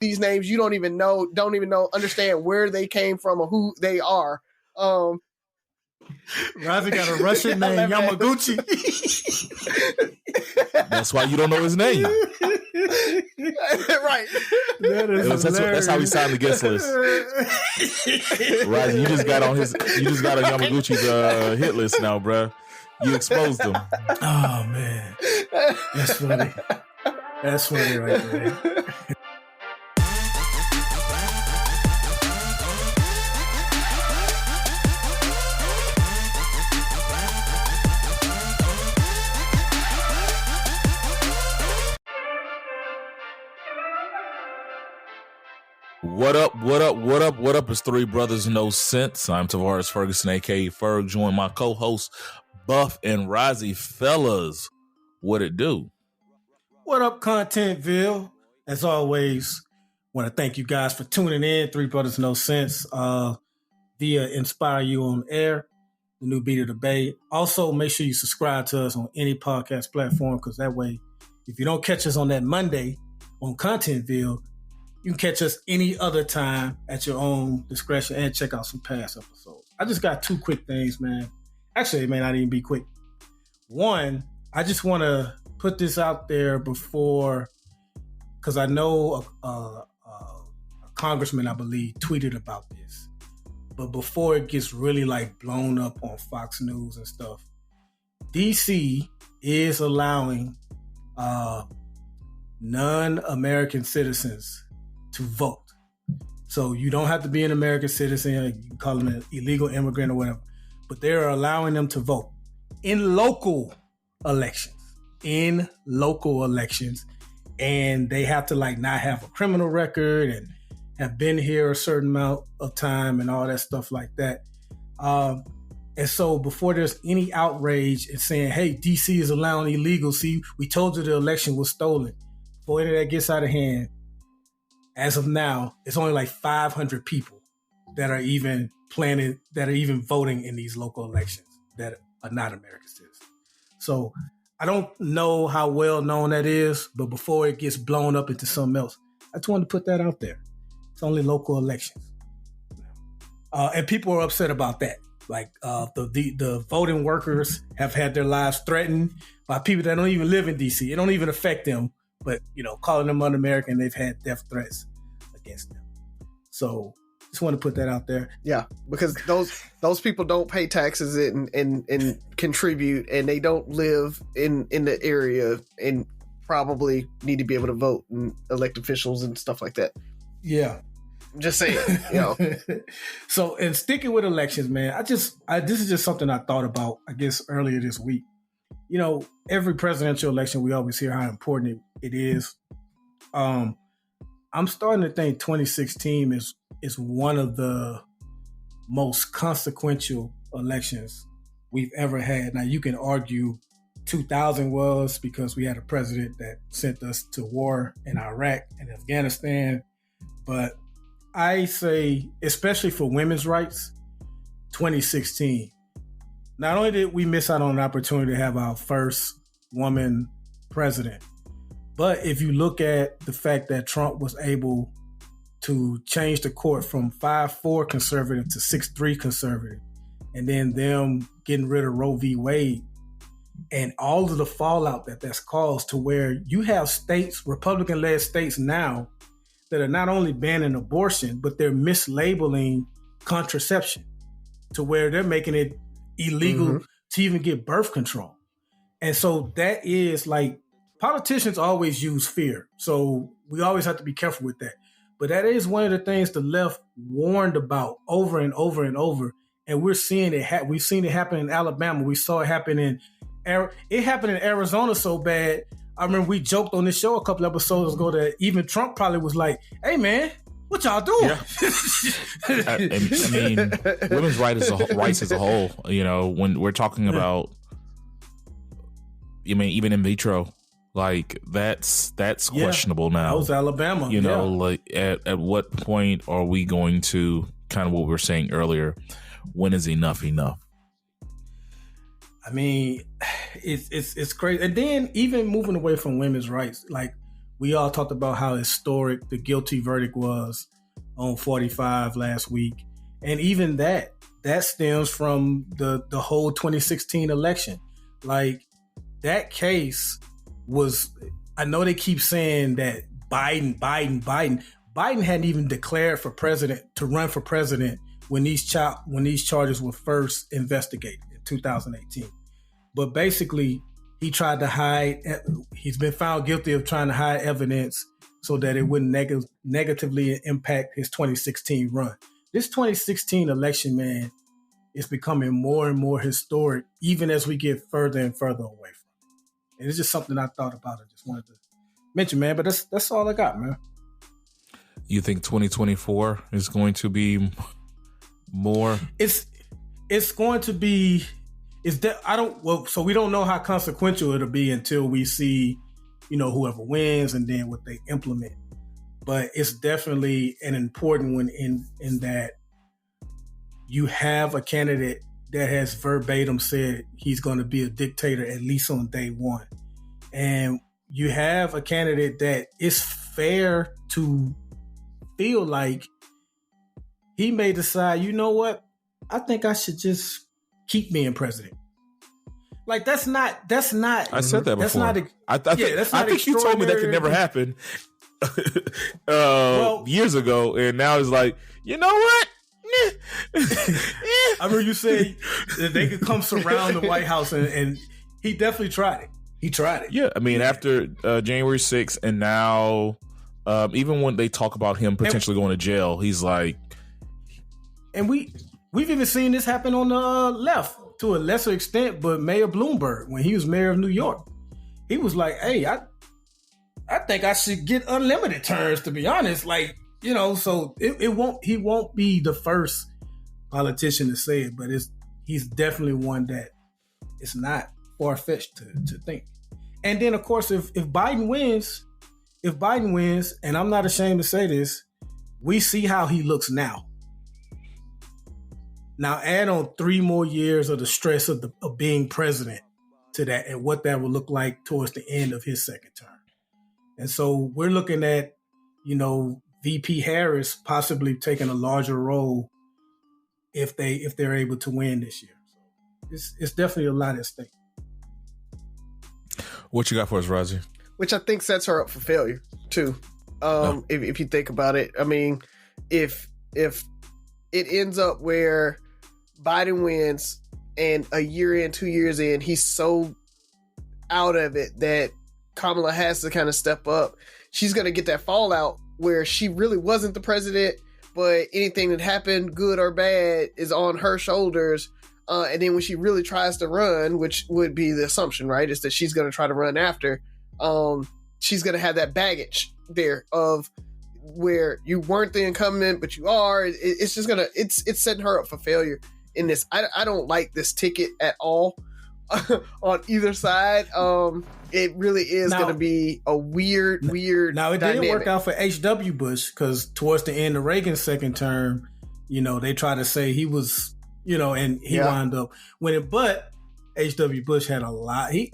these names you don't even know, understand where they came from or who they are. Razi got a Russian name, Yamaguchi. That's why you don't know his name. Right. That's how he signed the guest list. Razi, you just got on Yamaguchi's hit list now, bro. You exposed him. Oh man, that's funny. That's funny right there. What up, what up, what up, what up? It's Three Brothers No Sense. I'm Tavares Ferguson, a.k.a. Ferg, joined my co-hosts, Buff and Razi. Fellas, what it do? What up, Contentville? As always, want to thank you guys for tuning in. Three Brothers No Sense via Inspire You on Air, the new beat of the Bay. Also, make sure you subscribe to us on any podcast platform, because that way, if you don't catch us on that Monday on Contentville, you can catch us any other time at your own discretion and check out some past episodes. I just got two quick things, man. Actually, it may not even be quick. One, I just want to put this out there before, because I know a congressman, I believe, tweeted about this. But before it gets really like blown up on Fox News and stuff, DC is allowing non-American citizens to vote. So you don't have to be an American citizen. You can call them an illegal immigrant or whatever. But they're allowing them to vote in local elections. And they have to like not have a criminal record and have been here a certain amount of time and all that stuff like that. And so before there's any outrage and saying, hey, DC is allowing illegal. See, we told you the election was stolen. Before any of that gets out of hand, as of now, it's only like 500 people that are even voting in these local elections that are not American citizens. So I don't know how well known that is, but before it gets blown up into something else, I just wanted to put that out there. It's only local elections. And people are upset about that. Like the voting workers have had their lives threatened by people that don't even live in DC. It don't even affect them. But, calling them un-American, they've had death threats against them. So just want to put that out there. Yeah, because those people don't pay taxes and contribute, and they don't live in the area and probably need to be able to vote and elect officials and stuff like that. Yeah. I'm just saying, So, and sticking with elections, man, this is just something I thought about, I guess, earlier this week. Every presidential election, we always hear how important it is. I'm starting to think 2016 is one of the most consequential elections we've ever had. Now, you can argue 2000 was because we had a president that sent us to war in Iraq and Afghanistan. But I say, especially for women's rights, 2016. Not only did we miss out on an opportunity to have our first woman president, but if you look at the fact that Trump was able to change the court from 5-4 conservative to 6-3 conservative, and then them getting rid of Roe v. Wade, and all of the fallout that's caused to where you have states, Republican-led states now, that are not only banning abortion, but they're mislabeling contraception to where they're making it illegal to even get birth control. And so that is like, politicians always use fear. So we always have to be careful with that. But that is one of the things the left warned about over and over and over. And we're seeing it. We've seen it happen in Alabama. We saw it happen in Arizona so bad. I remember we joked on this show a couple episodes ago that even Trump probably was like, hey, man, what y'all doing? Yeah. I mean, women's rights as a whole, when we're talking about, even in vitro, like that's questionable now. That was Alabama. Like at what point are we going to kind of what we were saying earlier? When is enough enough? I mean, it's crazy. And then even moving away from women's rights, like we all talked about how historic the guilty verdict was on 45 last week. And even that stems from the whole 2016 election. Like, that case was, I know they keep saying that Biden hadn't even declared to run for president when these charges were first investigated in 2018. But basically, he tried to hide, he's been found guilty of trying to hide evidence so that it wouldn't negatively impact his 2016 run. This 2016 election, man, is becoming more and more historic, even as we get further and further away from it. And it's just something I thought about. I just wanted to mention, man, but that's all I got, man. You think 2024 is going to be more? It's going to be. So we don't know how consequential it'll be until we see, whoever wins and then what they implement. But it's definitely an important one in that you have a candidate that has verbatim said he's going to be a dictator at least on day one. And you have a candidate that is fair to feel like he may decide, you know what, I think I should just keep being president. Like, that's not. I said that before. That's not. I think you told me that could never happen years ago, and now it's like, you know what? I remember you saying that they could come surround the White House, and he definitely tried it. He tried it. Yeah, I mean, after January 6th, and now even when they talk about him potentially going to jail, he's like, and we've even seen this happen on the left to a lesser extent, but Mayor Bloomberg, when he was mayor of New York, he was like, hey, I think I should get unlimited terms, to be honest. Like, so he won't be the first politician to say it, but he's definitely one that it's not far-fetched to think. And then, of course, if Biden wins, and I'm not ashamed to say this, we see how he looks now. Now add on 3 more years of the stress of being president to that, and what that will look like towards the end of his second term. And so we're looking at, VP Harris possibly taking a larger role if they're able to win this year. So it's definitely a lot at stake. What you got for us, Razi? Which I think sets her up for failure too. If you think about it, I mean, if it ends up where Biden wins and a year in, 2 years in, he's so out of it that Kamala has to kind of step up, she's going to get that fallout where she really wasn't the president, but anything that happened, good or bad, is on her shoulders. And then when she really tries to run, which would be the assumption, right, is that she's going to try to run after, she's going to have that baggage there of where you weren't the incumbent, but you are. It's just going to, it's setting her up for failure in this. I don't like this ticket at all on either side. It really is going to be a weird Now, it dynamic. Didn't work out for H.W. Bush, because towards the end of Reagan's second term, they tried to say he was, and he wound up winning. But H.W. Bush had a lot. He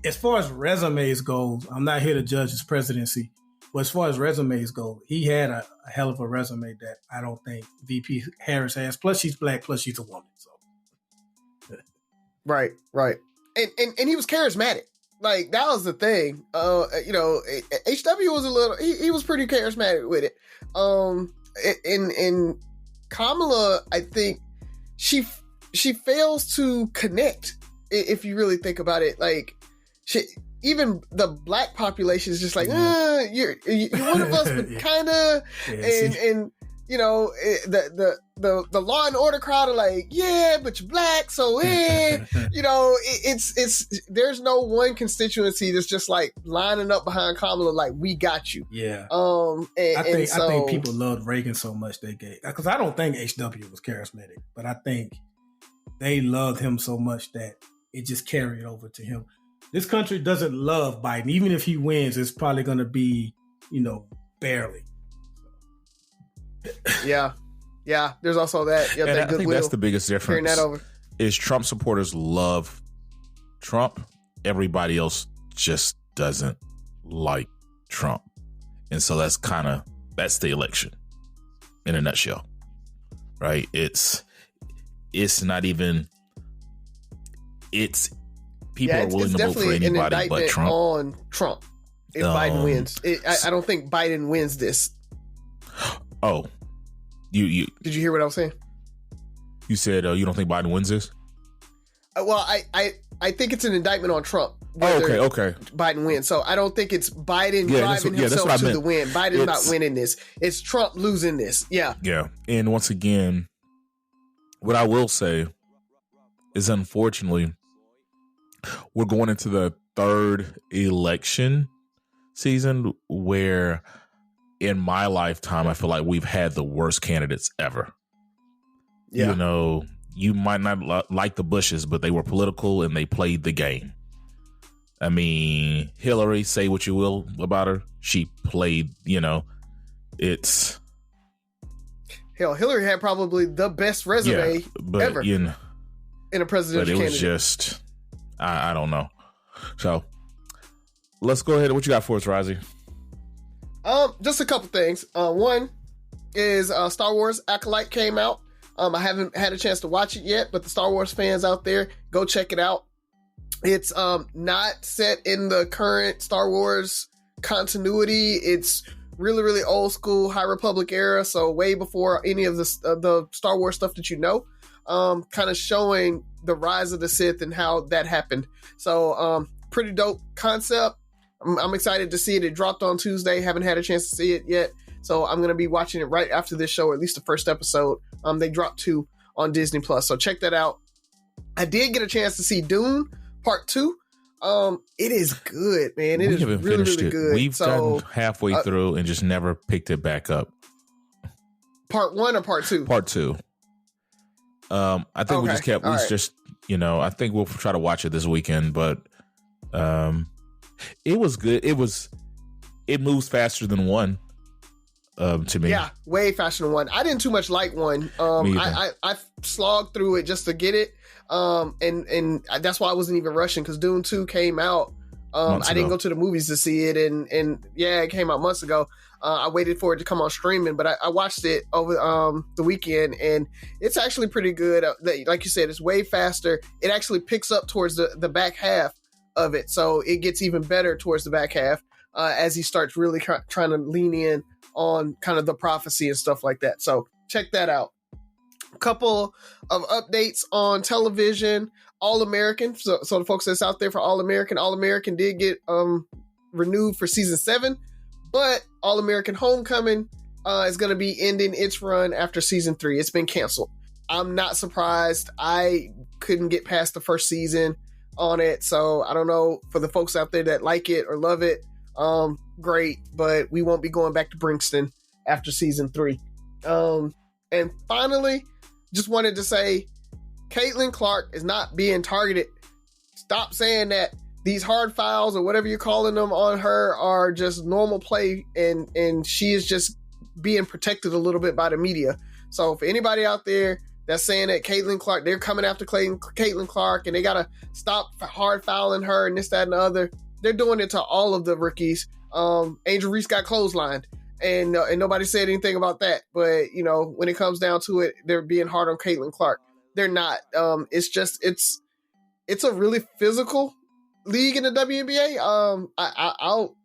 as far as resumes goes, I'm not here to judge his presidency, but as far as resumes go, he had a hell of a resume that I don't think VP Harris has. Plus, she's black. Plus, she's a woman. So, right, and he was charismatic. Like, that was the thing. HW was he was pretty charismatic with it. And Kamala, I think she fails to connect. If you really think about it, like, even the black population is just like, you're one of us, but kind of, and the law and order crowd are like, yeah, but you're black, so it's there's no one constituency that's just like lining up behind Kamala like, we got you. Yeah. I think people loved Reagan so much they gave, because I don't think HW was charismatic, but I think they loved him so much that it just carried over to him. This country doesn't love Biden. Even if he wins, it's probably going to be, barely. Yeah. There's also that. Yeah, and I think that's the biggest difference. That over. Is Trump supporters love Trump. Everybody else just doesn't like Trump. And so that's the election in a nutshell, right? It's not even, people are willing to vote for anybody but Trump. On Trump if Biden wins. I don't think Biden wins this. Oh, you did you hear what I was saying? You said you don't think Biden wins this? Well, I think it's an indictment on Trump. Okay. Biden wins. So I don't think it's Biden driving himself to the win. Biden's not winning this. It's Trump losing this. Yeah. Yeah. And once again, what I will say is, unfortunately, we're going into the third election season where, in my lifetime, I feel like we've had the worst candidates ever. Yeah. You know, you might not like the Bushes, but they were political and they played the game. I mean, Hillary, say what you will about her, she played, it's... Hell, Hillary had probably the best resume ever in a presidential candidate. But it was just, I don't know. So, let's go ahead. What you got for us, Razi? Just a couple things. One is Star Wars Acolyte came out. I haven't had a chance to watch it yet, but the Star Wars fans out there, go check it out. It's not set in the current Star Wars continuity. It's really, really old school, High Republic era, so way before any of the Star Wars stuff that you know. Kind of showing the rise of the Sith and how that happened. So pretty dope concept. I'm excited to see it. It dropped on Tuesday. Haven't had a chance to see it yet. So I'm going to be watching it right after this show, or at least the first episode. They dropped 2 on Disney Plus. So check that out. I did get a chance to see Dune Part 2. It is good, man. It is really, really good. We've gotten halfway through and just never picked it back up. Part 1 or Part 2? Part 2. I think we just kept, I think we'll try to watch it this weekend, but it was good. It moves faster than 1. To me. Yeah, way faster than 1. I didn't too much like 1. I slogged through it just to get it. And that's why I wasn't even rushing, because Dune 2 came out. I didn't go to the movies to see it, and it came out months ago. I waited for it to come on streaming, but I watched it over the weekend, and it's actually pretty good. Like you said, it's way faster. It actually picks up towards the back half of it, so it gets even better towards the back half as he starts really trying to lean in on kind of the prophecy and stuff like that. So check that out. A couple of updates on television. All American. So the folks that's out there for All American did get renewed for season 7, but All American Homecoming is going to be ending its run after season 3. It's been canceled. I'm not surprised. I couldn't get past the first season on it, so I don't know, for the folks out there that like it or love it, great, but we won't be going back to Brixton after season 3. And finally, just wanted to say, Caitlyn Clarke is not being targeted. Stop saying that these hard fouls or whatever you're calling them on her are just normal play, and she is just being protected a little bit by the media. So for anybody out there that's saying that Caitlyn Clarke, they're coming after Caitlyn Clarke and they got to stop hard fouling her and this, that, and the other, they're doing it to all of the rookies. Angel Reese got clotheslined, and nobody said anything about that. But, when it comes down to it, they're being hard on Caitlyn Clarke. They're not. It's a really physical league in the WNBA. I'll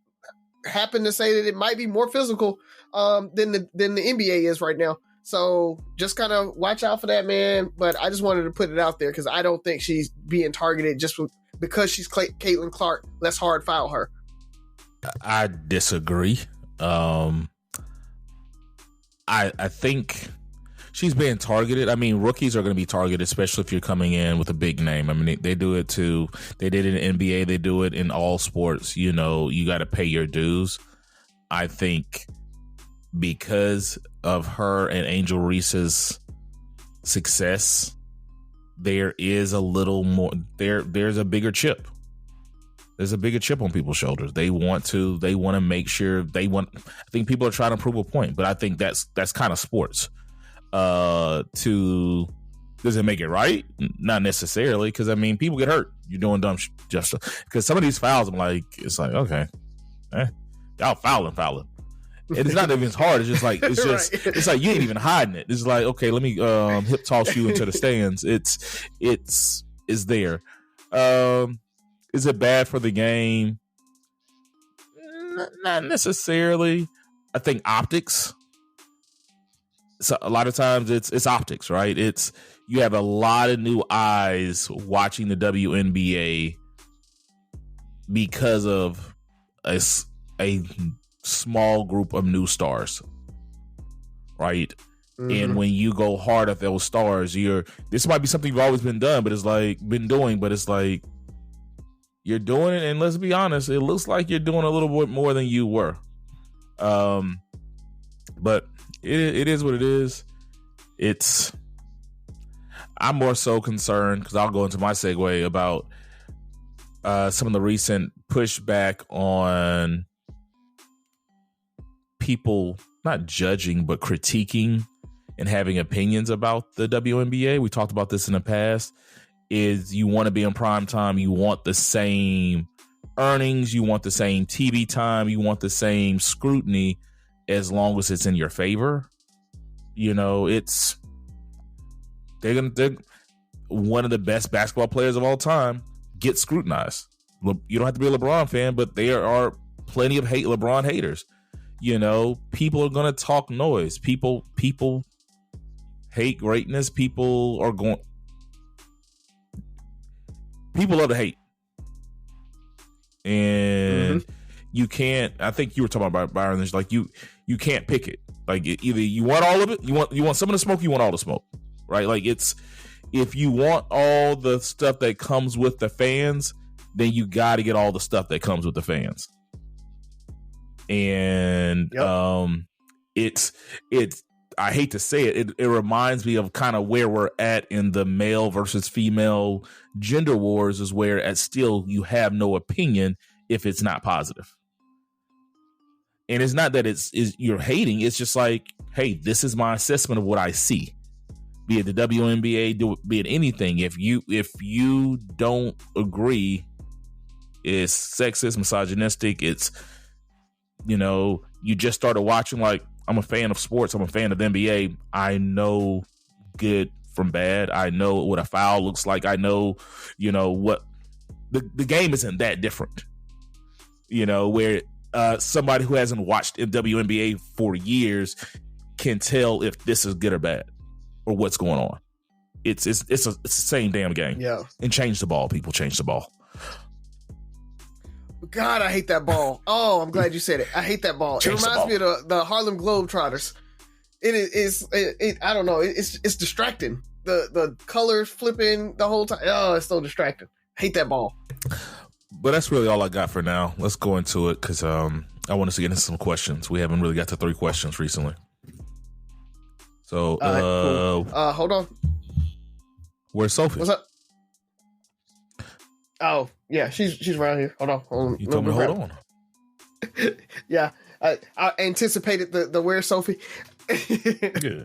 happen to say that it might be more physical than the NBA is right now. So just kind of watch out for that, man. But I just wanted to put it out there because I don't think she's being targeted just because she's Caitlyn Clarke. Let's hard foul her. I disagree. I think she's being targeted. I mean, rookies are going to be targeted, especially if you're coming in with a big name. I mean, they do it too. They did it in NBA. They do it in all sports. You got to pay your dues. I think because of her and Angel Reese's success, there is a little more. There's a bigger chip. There's a bigger chip on people's shoulders. They want to make sure I think people are trying to prove a point, but I think that's kind of sports. Does it make it right? Not necessarily, because I mean, people get hurt. You're doing dumb stuff. Because some of these fouls, it's like, okay, y'all fouling. And it's not even hard. It's just like it's like you ain't even hiding it. It's like, okay, let me hip toss you into the stands. It's there. Is it bad for the game? Not necessarily. I think optics. So a lot of times it's optics, right? It's you have a lot of new eyes watching the WNBA because of a small group of new stars, right? Mm-hmm. And when you go hard at those stars, this might be something you've always been doing, but it's like you're doing it, and let's be honest, it looks like you're doing a little bit more than you were. But it is what it is. I'm more so concerned, because I'll go into my segue about some of the recent pushback on people not judging but critiquing and having opinions about the WNBA. We talked about this in the past. Is you want to be in prime time, you want the same earnings, you want the same TV time, you want the same scrutiny, as long as it's in your favor. You know, they're one of the best basketball players of all time get scrutinized. You don't have to be a LeBron fan, but there are plenty of LeBron haters. You know, people are going to talk noise. People hate greatness. People love to hate. And you can't, I think you were talking about Byron, there's like you can't pick it. Like either you want all of it, you want some of the smoke, you want all the smoke. Right? Like if you want all the stuff that comes with the fans, then you got to get all the stuff that comes with the fans. And it's I hate to say it, it reminds me of kind of where we're at in the male versus female gender wars, is where at still you have no opinion if it's not positive. And it's not that you're hating, it's just like, hey, this is my assessment of what I see. Be it the WNBA, be it anything. If you don't agree, it's sexist, misogynistic, it's, you know, you just started watching, like, I'm a fan of sports, I'm a fan of the NBA. I know good from bad. I know what a foul looks like. I know, you know, what the game isn't that different. You know, where somebody who hasn't watched WNBA for years can tell if this is good or bad or what's going on. It's the same damn game. Yeah. And change the ball, people. Change the ball. God, I hate that ball. Oh, I'm glad you said it. I hate that ball. It reminds me of the Harlem Globetrotters. I don't know. It's distracting. The colors flipping the whole time. Oh, it's so distracting. I hate that ball. But that's really all I got for now. Let's go into it, because I want us to get into some questions. We haven't really got to 3 questions recently. So, cool. Hold on. Where's Sophie? What's up? Oh, yeah, she's around here. Hold on. You told me to hold on. Yeah, I anticipated the where's Sophie. Yeah.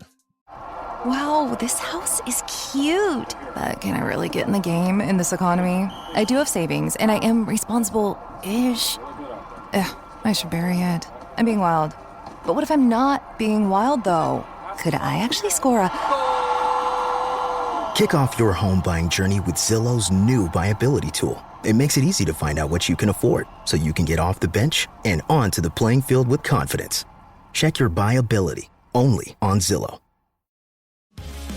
Wow, this house is cute. But can I really get in the game in this economy? I do have savings, and I am responsible-ish. I should bury it. I'm being wild. But what if I'm not being wild, though? Could I actually score a... Kick off your home buying journey with Zillow's new BuyAbility tool. It makes it easy to find out what you can afford, so you can get off the bench and onto the playing field with confidence. Check your BuyAbility, only on Zillow.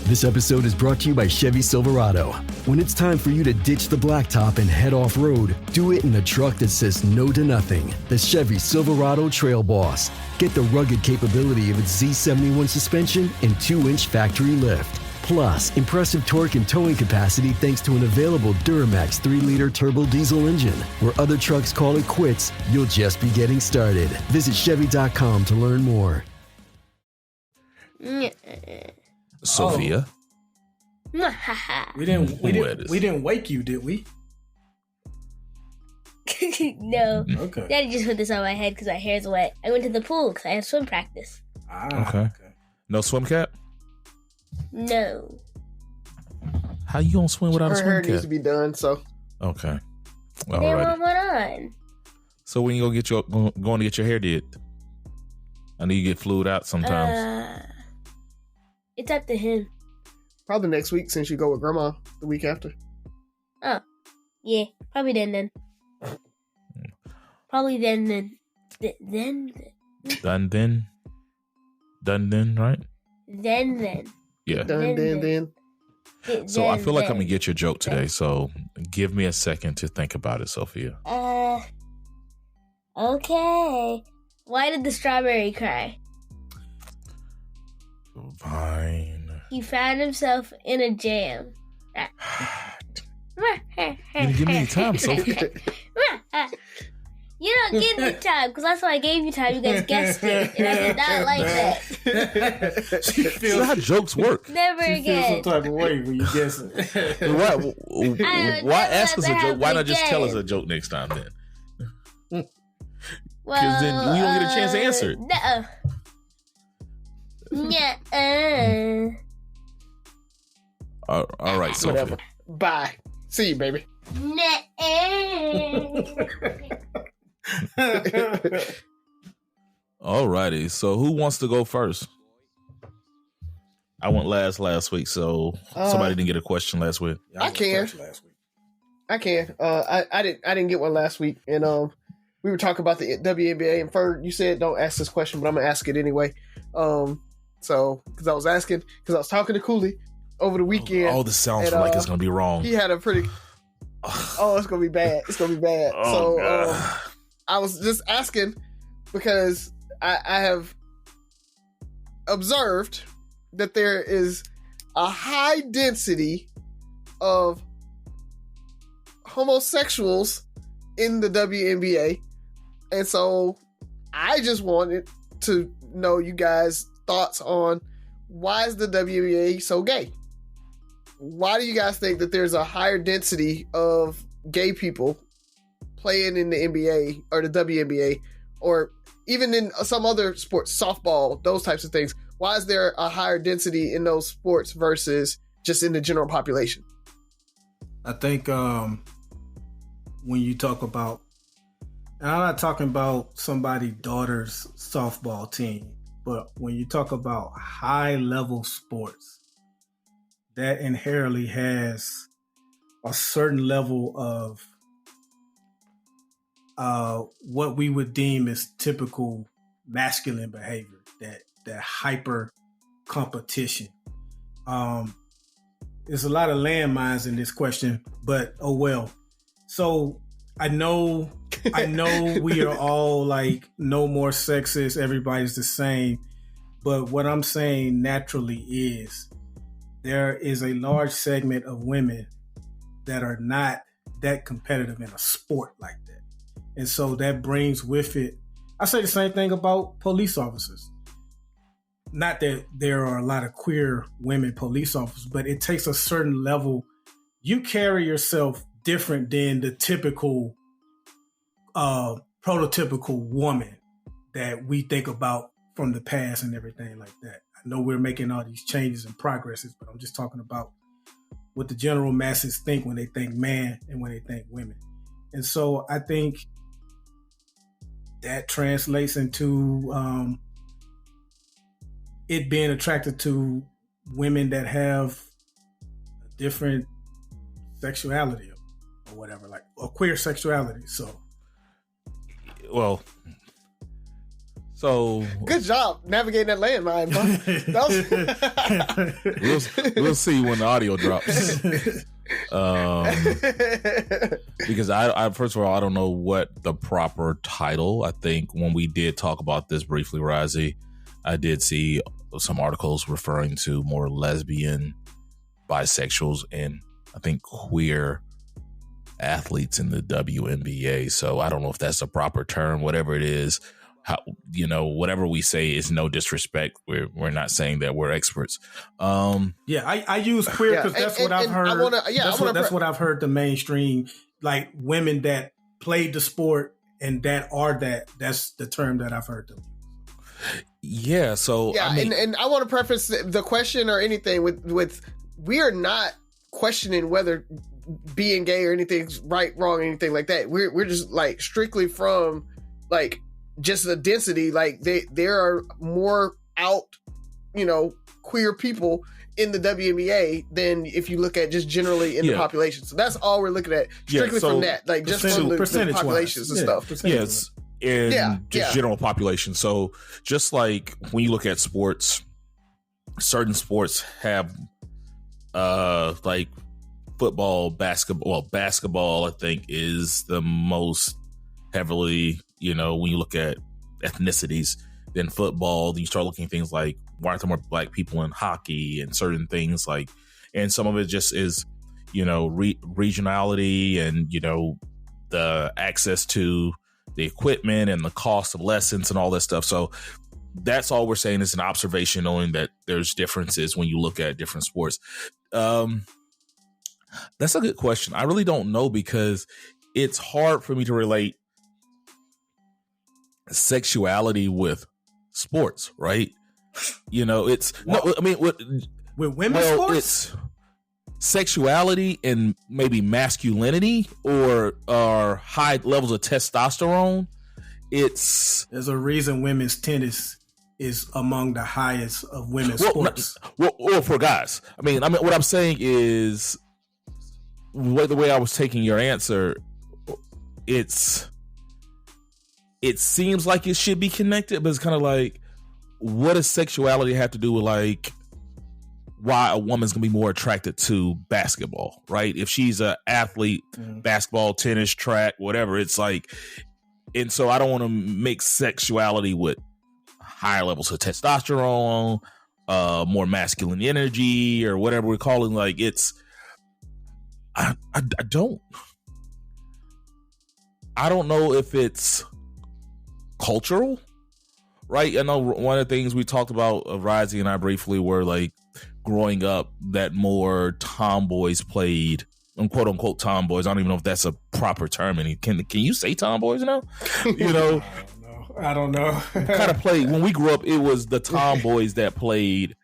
This episode is brought to you by Chevy Silverado. When it's time for you to ditch the blacktop and head off-road, do it in a truck that says no to nothing. The Chevy Silverado Trail Boss. Get the rugged capability of its Z71 suspension and 2-inch factory lift. Plus, impressive torque and towing capacity thanks to an available Duramax 3-liter turbo diesel engine. Where other trucks call it quits, you'll just be getting started. Visit Chevy.com to learn more. Sophia. We didn't wake you, did we? No. Okay. Daddy just put this on my head because my hair's wet. I went to the pool because I had swim practice. Okay. No swim cap? No. How you gonna swim without a swim cap? Her hair needs to be done, so. Okay. They want one on. So when you going to get your hair did? I know you get flued out sometimes. It's up to him. Probably next week since you go with grandma the week after. Oh, yeah, probably then. Probably then. Done then, right? Then. Yeah. Then. So I feel like I'm gonna get your joke today. So give me a second to think about it, Sophia. Okay. Why did the strawberry cry? Fine. He found himself in a jam. You didn't give me any time, Sophia. You don't give me time, because that's why I gave you time. You guys guessed it, and I did not like that. That's not how jokes work. Never again. Feels some type of way when you guess it. Why ask us a joke? Why not just tell us a joke next time then? Because then we don't get a chance to answer it. No. All right, Sophia. Whatever. Bye. See you, baby. Alrighty, so who wants to go first? I went last week, so somebody didn't get a question last week. I can. I can. I didn't get one last week, and we were talking about the WNBA, and Ferg, you said don't ask this question, but I'm gonna ask it anyway. So because I was talking to Cooley over the weekend. Oh, this sounds like it's gonna be wrong. He had a pretty. Oh, it's gonna be bad. It's gonna be bad. I was just asking because I have observed that there is a high density of homosexuals in the WNBA. And so I just wanted to know you guys' thoughts on why is the WNBA so gay? Why do you guys think that there's a higher density of gay people playing in the NBA or the WNBA or even in some other sports, softball, those types of things? Why is there a higher density in those sports versus just in the general population? I think when you talk about, and I'm not talking about somebody's daughter's softball team, but when you talk about high level sports, that inherently has a certain level of what we would deem as typical masculine behavior, that hyper competition. There's a lot of landmines in this question, but oh well. So I know we are all like no more sexist, everybody's the same. But what I'm saying naturally is there is a large segment of women that are not that competitive in a sport like that. And so that brings with it, I say the same thing about police officers. Not that there are a lot of queer women police officers, but it takes a certain level. You carry yourself different than the typical, prototypical woman that we think about from the past and everything like that. I know we're making all these changes and progresses, but I'm just talking about what the general masses think when they think man and when they think women. And so I think that translates into it being attracted to women that have a different sexuality or whatever, like or queer sexuality. So good job navigating that landmine, bro. We'll see when the audio drops. Because I first of all, I don't know what the proper title. I think when we did talk about this briefly, Razi, I did see some articles referring to more lesbian, bisexuals, and I think queer athletes in the WNBA. So I don't know if that's a proper term, whatever it is. How, whatever we say is no disrespect. We're not saying that we're experts. I use queer because that's what I've heard. That's what I've heard the mainstream, like women that played the sport and that's the term that I've heard them. Yeah. So yeah, and I want to preface the question or anything with we are not questioning whether being gay or anything's right, wrong, anything like that. We're just like strictly from like just the density. Like there are more out, queer people in the WNBA than if you look at just generally in the population. So that's all we're looking at strictly from that, like just from the populations and stuff. Yes, general population. So just like when you look at sports, certain sports have like football, basketball. Well, basketball I think is the most heavily, when you look at ethnicities. Then football, then you start looking at things like why aren't there more black people in hockey and certain things like, and some of it just is, regionality and, the access to the equipment and the cost of lessons and all that stuff. So that's all we're saying is an observation, knowing that there's differences when you look at different sports. That's a good question. I really don't know because it's hard for me to relate sexuality with sports, right? It's with women's sports, it's sexuality and maybe masculinity or high levels of testosterone. There's a reason women's tennis is among the highest of women's sports. Or for guys. I mean, what I'm saying is, the way I was taking your answer, it seems like it should be connected, but it's kind of like, what does sexuality have to do with like why a woman's gonna be more attracted to basketball, right? If she's an athlete, basketball, tennis, track, whatever, it's like, and so I don't want to mix sexuality with higher levels of testosterone, more masculine energy, or whatever we're calling. Like I don't know if it's cultural, right? I know one of the things we talked about, Razi and I briefly, were like growing up that more tomboys played, quote unquote tomboys. I don't even know if that's a proper term. And can you say tomboys now? I don't know. Kind of played when we grew up. It was the tomboys that played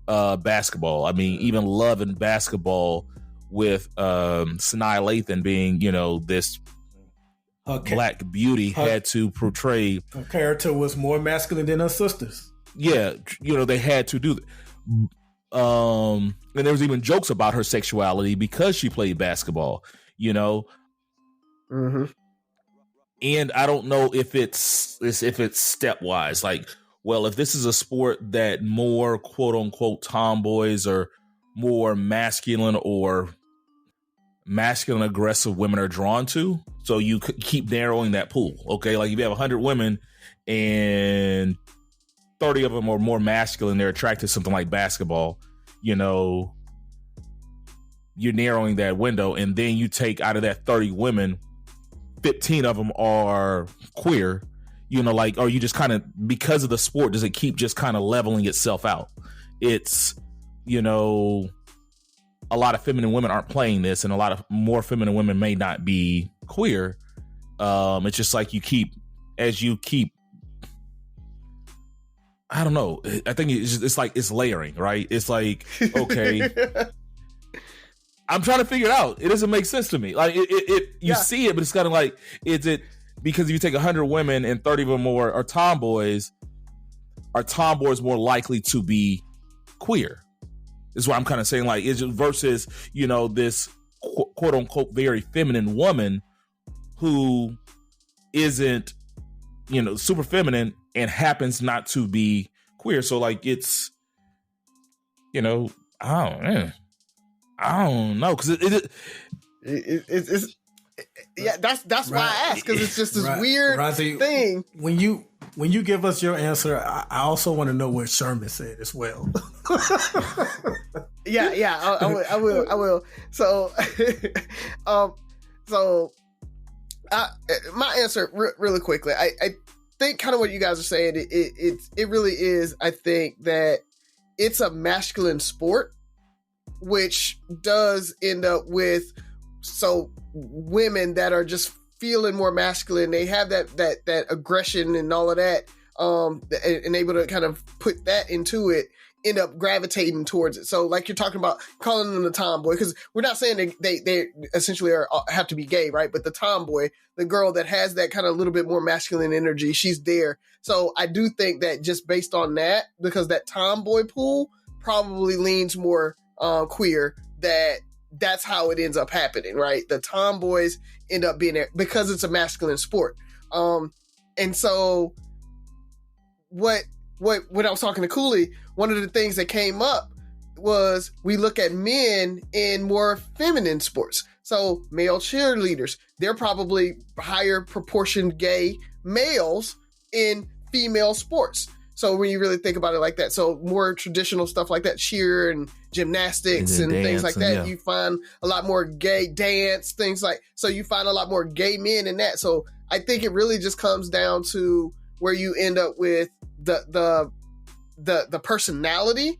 basketball. I mean, even loving basketball with Sanaa Lathan being, this black beauty had to portray. Her character was more masculine than her sisters. Yeah, they had to do that. And there was even jokes about her sexuality because she played basketball, Mm-hmm. And I don't know if it's stepwise. Like, well, if this is a sport that more quote unquote tomboys or more masculine or masculine aggressive women are drawn to, so you keep narrowing that pool. Okay, like if you have 100 women and 30 of them are more masculine, they're attracted to something like basketball, you're narrowing that window, and then you take out of that 30 women, 15 of them are queer, or you just kind of, because of the sport, does it keep just kind of leveling itself out? It's, a lot of feminine women aren't playing this, and a lot of more feminine women may not be queer. It's just like as you keep, I don't know. I think it's like it's layering, right? It's like, okay, I'm trying to figure it out. It doesn't make sense to me. Like you see it, but it's kind of like, is it because if you take 100 women and 30 of them more are tomboys more likely to be queer? Is what I'm kind of saying. Like, is it versus this quote unquote very feminine woman who isn't super feminine and happens not to be queer. So like it's I don't know, because it's that's why I asked, because it's just this weird Razi, thing. When you give us your answer, I also want to know what Sherman said as well. I will. So, my answer really quickly. I think kind of what you guys are saying. It really is. I think that it's a masculine sport, which does end up with women that are just feeling more masculine. They have that aggression and all of that, and able to kind of put that into it. end up gravitating towards it. So like you're talking about calling them the tomboy, because we're not saying they essentially have to be gay, right? But the tomboy, the girl that has that kind of little bit more masculine energy, she's there. So I do think that just based on that, because that tomboy pool probably leans more queer, that's how it ends up happening, right? The tomboys end up being there because it's a masculine sport. And so when I was talking to Cooley, one of the things that came up was we look at men in more feminine sports. So male cheerleaders, they're probably higher proportion gay males in female sports. So when you really think about it like that, so more traditional stuff like that, cheer and gymnastics and things like that, you find a lot more gay dance, things like, so you find a lot more gay men in that. So I think it really just comes down to where you end up with the personality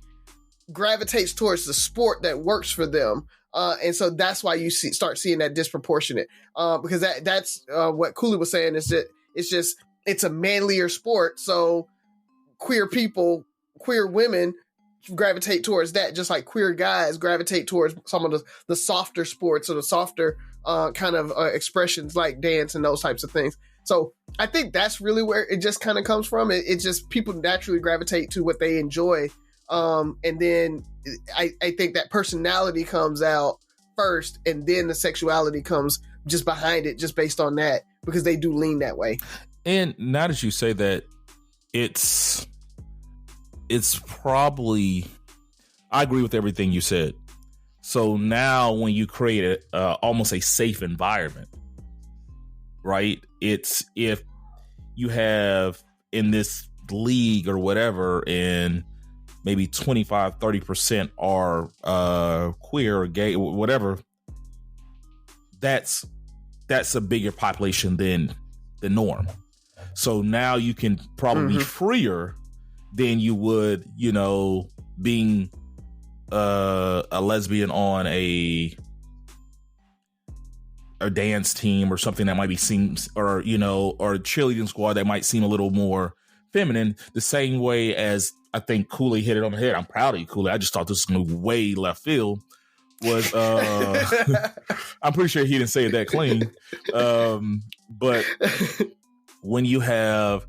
gravitates towards the sport that works for them. And so that's why you start seeing that disproportionate, because that's what Cooley was saying, is that it's a manlier sport. So queer women gravitate towards that, just like queer guys gravitate towards some of the softer sports or the softer kind of expressions like dance and those types of things. So I think that's really where it just kind of comes from. It just, people naturally gravitate to what they enjoy. And then I think that personality comes out first, and then the sexuality comes just behind it, just based on that, because they do lean that way. And now that you say that, it's probably, I agree with everything you said. So now when you create almost a safe environment, right? It's, if you have in this league or whatever, and maybe 25-30% are queer or gay or whatever, that's a bigger population than the norm. So now you can probably be freer than you would, being a lesbian on a dance team or something that might be seems, or a cheerleading squad that might seem a little more feminine. The same way as I think Cooley hit it on the head. I'm proud of you, Cooley. I just thought this was going to way left field. Was I'm pretty sure he didn't say it that clean. But when you have,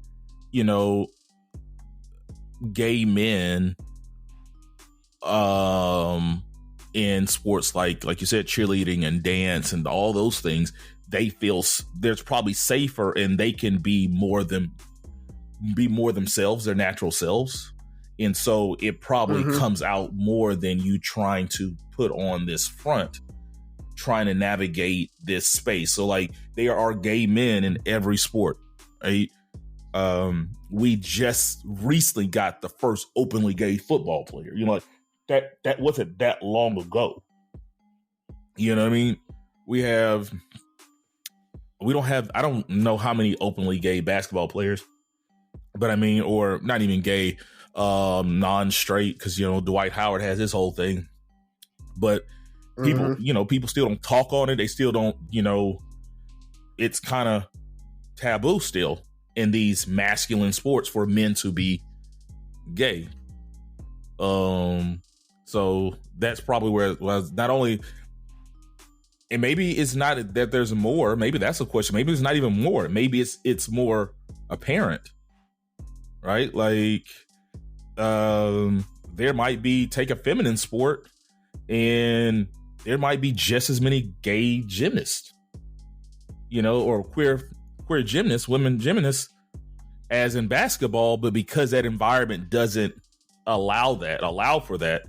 gay men in sports like you said, cheerleading and dance and all those things, they feel there's probably safer, and they can be more themselves, their natural selves. And so it probably comes out more than you trying to put on this front, trying to navigate this space. So like, there are gay men in every sport, right? We just recently got the first openly gay football player. That wasn't that long ago. You know what I mean? I don't know how many openly gay basketball players, but I mean, or not even gay, non-straight, because Dwight Howard has his whole thing. But people, people still don't talk on it. They still don't, it's kind of taboo still in these masculine sports for men to be gay. So that's probably where it was. Not only, and maybe it's not that there's more. Maybe that's a question. Maybe it's not even more. Maybe it's more apparent, right? Like, there might be, take a feminine sport, and there might be just as many gay gymnasts, or queer gymnasts, women gymnasts, as in basketball. But because that environment doesn't allow for that,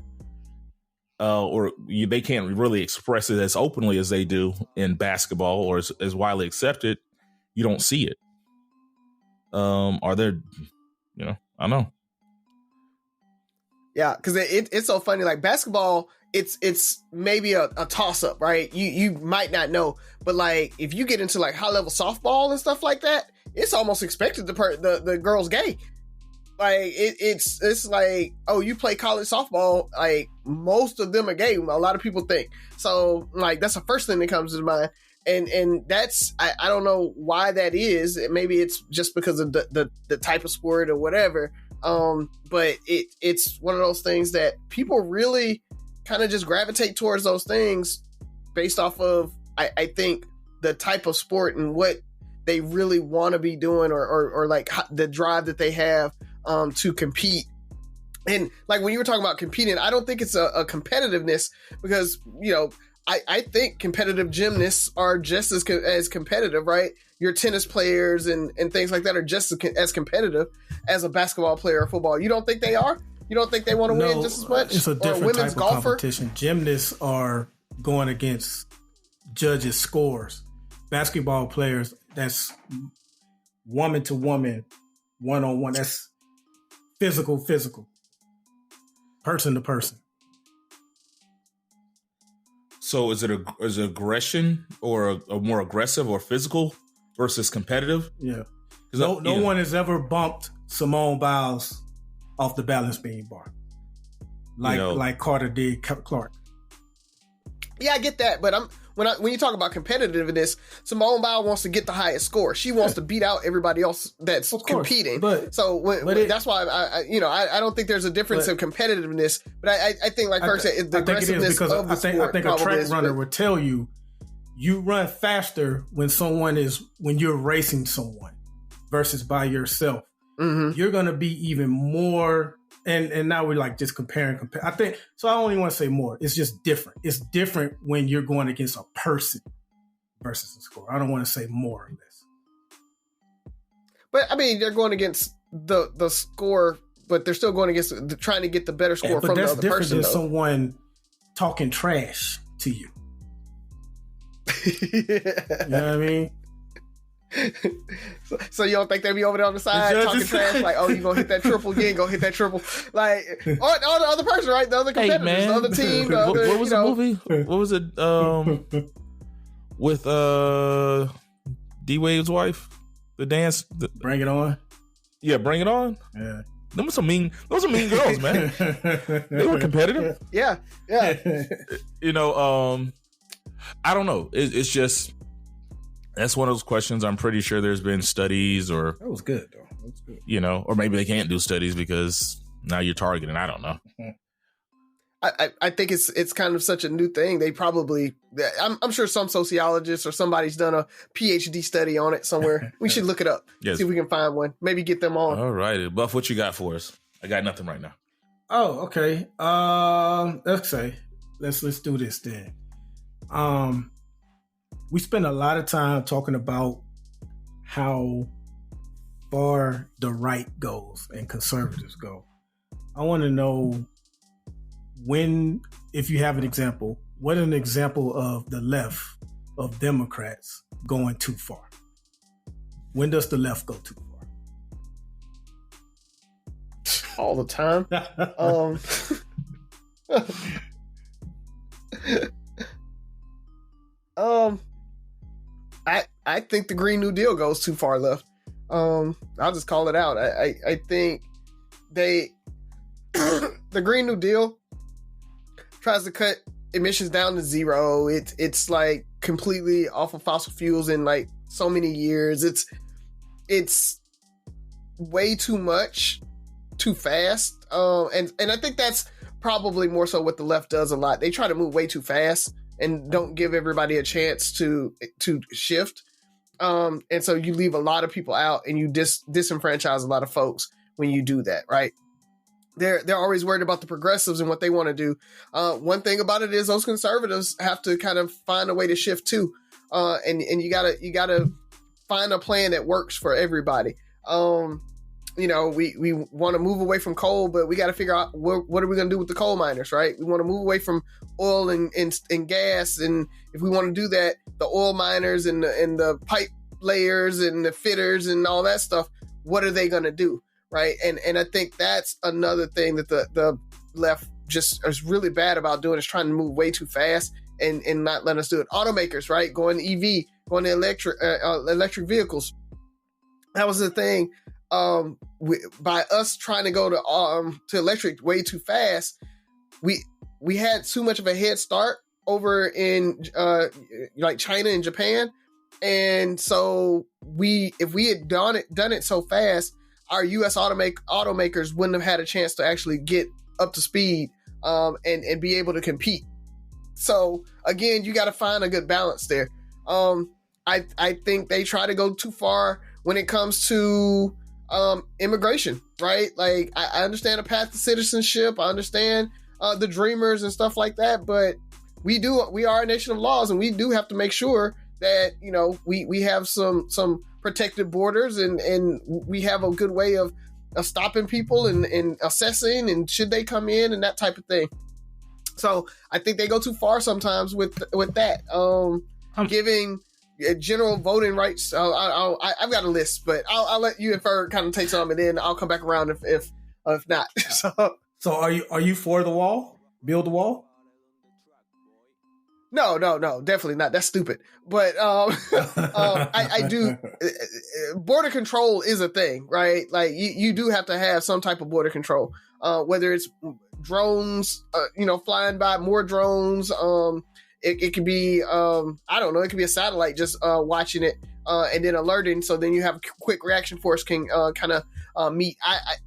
they can't really express it as openly as they do in basketball, or as widely accepted, you don't see it. Are there, I don't know. Yeah, because it's so funny. Like basketball, it's maybe a toss up, right? You might not know, but like if you get into like high level softball and stuff like that, it's almost expected the girl's gay. Like it's like, oh, you play college softball, like most of them are gay. A lot of people think so. Like that's the first thing that comes to mind, and that's I don't know why that is. Maybe it's just because of the type of sport or whatever. But it's one of those things that people really kind of just gravitate towards those things based off of, I think, the type of sport and what they really want to be doing, or like the drive that they have to compete. And like when you were talking about competing, I don't think it's a competitiveness, because, I think competitive gymnasts are just as competitive, right? Your tennis players and things like that are just as competitive as a basketball player or football. You don't think they are? You don't think they want to win just as much? It's a different type of competition. Gymnasts are going against judges' scores. Basketball players, that's woman to woman, one-on-one. That's physical, person to person. So is it aggression, or a more aggressive or physical versus competitive? Yeah. No one has ever bumped Simone Biles off the balance beam bar like Carter did Clarke. Yeah, I get that, but when you talk about competitiveness, Simone Biles wants to get the highest score. She wants to beat out everybody else that's competing. That's why I don't think there's a difference of competitiveness. But I think, like Ferg said, the aggressiveness of the sport. I think a track runner would tell you run faster when you're racing someone versus by yourself. Mm-hmm. You're going to be even more. And now we're like just comparing. I think so. I don't even want to say more. It's just different. It's different when you're going against a person versus a score. I don't want to say more or less. But I mean, they're going against the score, but they're still going against trying to get the better score from the other person. But that's different than someone talking trash to you. You know what I mean? So you don't think they'd be over there on the side talking trash, like, oh, you gonna hit that triple again, go hit that triple, like, or the other person, right? The other competitors, the other team. What was the movie? What was it? With D Wade's wife, the dance. Bring It On. Yeah, Bring It On. Yeah. Those were some mean girls, man. They were competitive. Yeah. I don't know. It's just. That's one of those questions. I'm pretty sure there's been studies, or that was good though. That was good. Or maybe they can't do studies because now you're targeting. I don't know. I think it's kind of such a new thing. They probably, I'm sure some sociologists or somebody's done a PhD study on it somewhere. We should look it up. Yes. See if we can find one. Maybe get them on. All right, Buff, what you got for us? I got nothing right now. Oh, okay. Let's do this then. We spend a lot of time talking about how far the right goes and conservatives go. I want to know if you have an example, what an example of the left, of Democrats going too far. When does the left go too far? All the time. I think the Green New Deal goes too far left. I'll just call it out. I think the Green New Deal tries to cut emissions down to zero. It's like completely off of fossil fuels in like so many years. It's way too much, too fast. And I think that's probably more so what the left does a lot. They try to move way too fast and don't give everybody a chance to shift. And so you leave a lot of people out, and you disenfranchise a lot of folks when you do that, right? They're always worried about the progressives and what they want to do. One thing about it is those conservatives have to kind of find a way to shift too. And you gotta find a plan that works for everybody. We want to move away from coal, but we got to figure out what are we going to do with the coal miners, right? We want to move away from oil and gas. And if we want to do that, the oil miners and the pipe layers and the fitters and all that stuff, what are they going to do? Right. And I think that's another thing that the left just is really bad about doing, is trying to move way too fast and not letting us do it. Automakers, right? Going to EV, going to electric vehicles. That was the thing. By us trying to go to electric way too fast, we had too much of a head start over in like China and Japan, and so if we had done it so fast, our U.S. automakers wouldn't have had a chance to actually get up to speed and be able to compete. So again, you got to find a good balance there. I think they try to go too far when it comes to immigration, right? Like I understand a path to citizenship. I understand the dreamers and stuff like that, but we are a nation of laws, and we do have to make sure that, you know, we have some protected borders and we have a good way of stopping people and assessing and should they come in and that type of thing. So I think they go too far sometimes with that. Giving general voting rights. I've got a list, but I'll let you and Ferg kind of take some, and then I'll come back around if not. So are you for the wall? Build the wall? No, definitely not. That's stupid. But I do. Border control is a thing, right? Like you do have to have some type of border control, whether it's drones, flying by, more drones. It could be, I don't know, it could be a satellite just watching it and then alerting. So then you have a quick reaction force can kind of meet.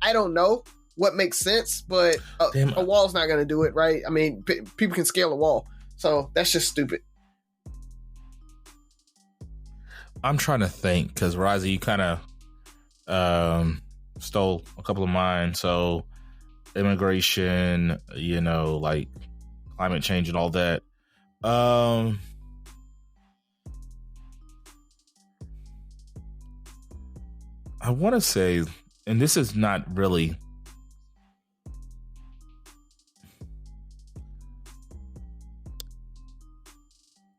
I don't know what makes sense, but a wall's not going to do it, right? I mean, people can scale a wall. So that's just stupid. I'm trying to think, because Razi, you kind of stole a couple of mine. So immigration, like climate change and all that. I want to say, and this is not really,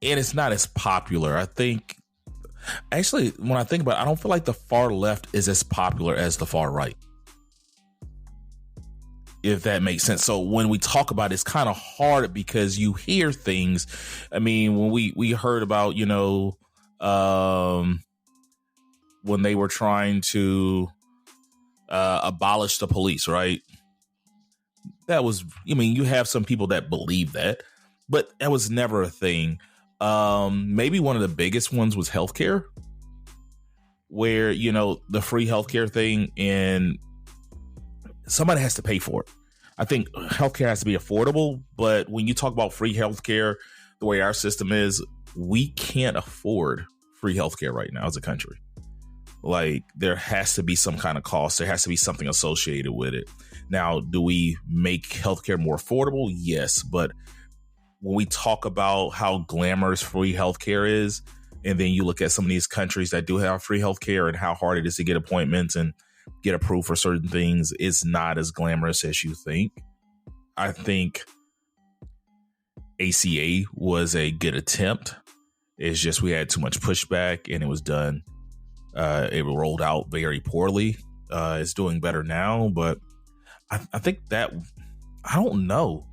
and it's not as popular. I think, actually, when I think about it, I don't feel like the far left is as popular as the far right, if that makes sense. So when we talk about it, it's kind of hard because you hear things. I mean, when we heard about, when they were trying to abolish the police, right? That was, you have some people that believe that, but that was never a thing. Maybe one of the biggest ones was healthcare, where, the free healthcare thing, and somebody has to pay for it. I think healthcare has to be affordable, but when you talk about free healthcare, the way our system is, we can't afford free healthcare right now as a country. Like, there has to be some kind of cost. There has to be something associated with it. Now, do we make healthcare more affordable? Yes, but when we talk about how glamorous free healthcare is, and then you look at some of these countries that do have free healthcare and how hard it is to get appointments and get approved for certain things, it's not as glamorous as you think. I think ACA was a good attempt. It's just we had too much pushback and it was done. It rolled out very poorly. It's doing better now, but I think that, I don't know,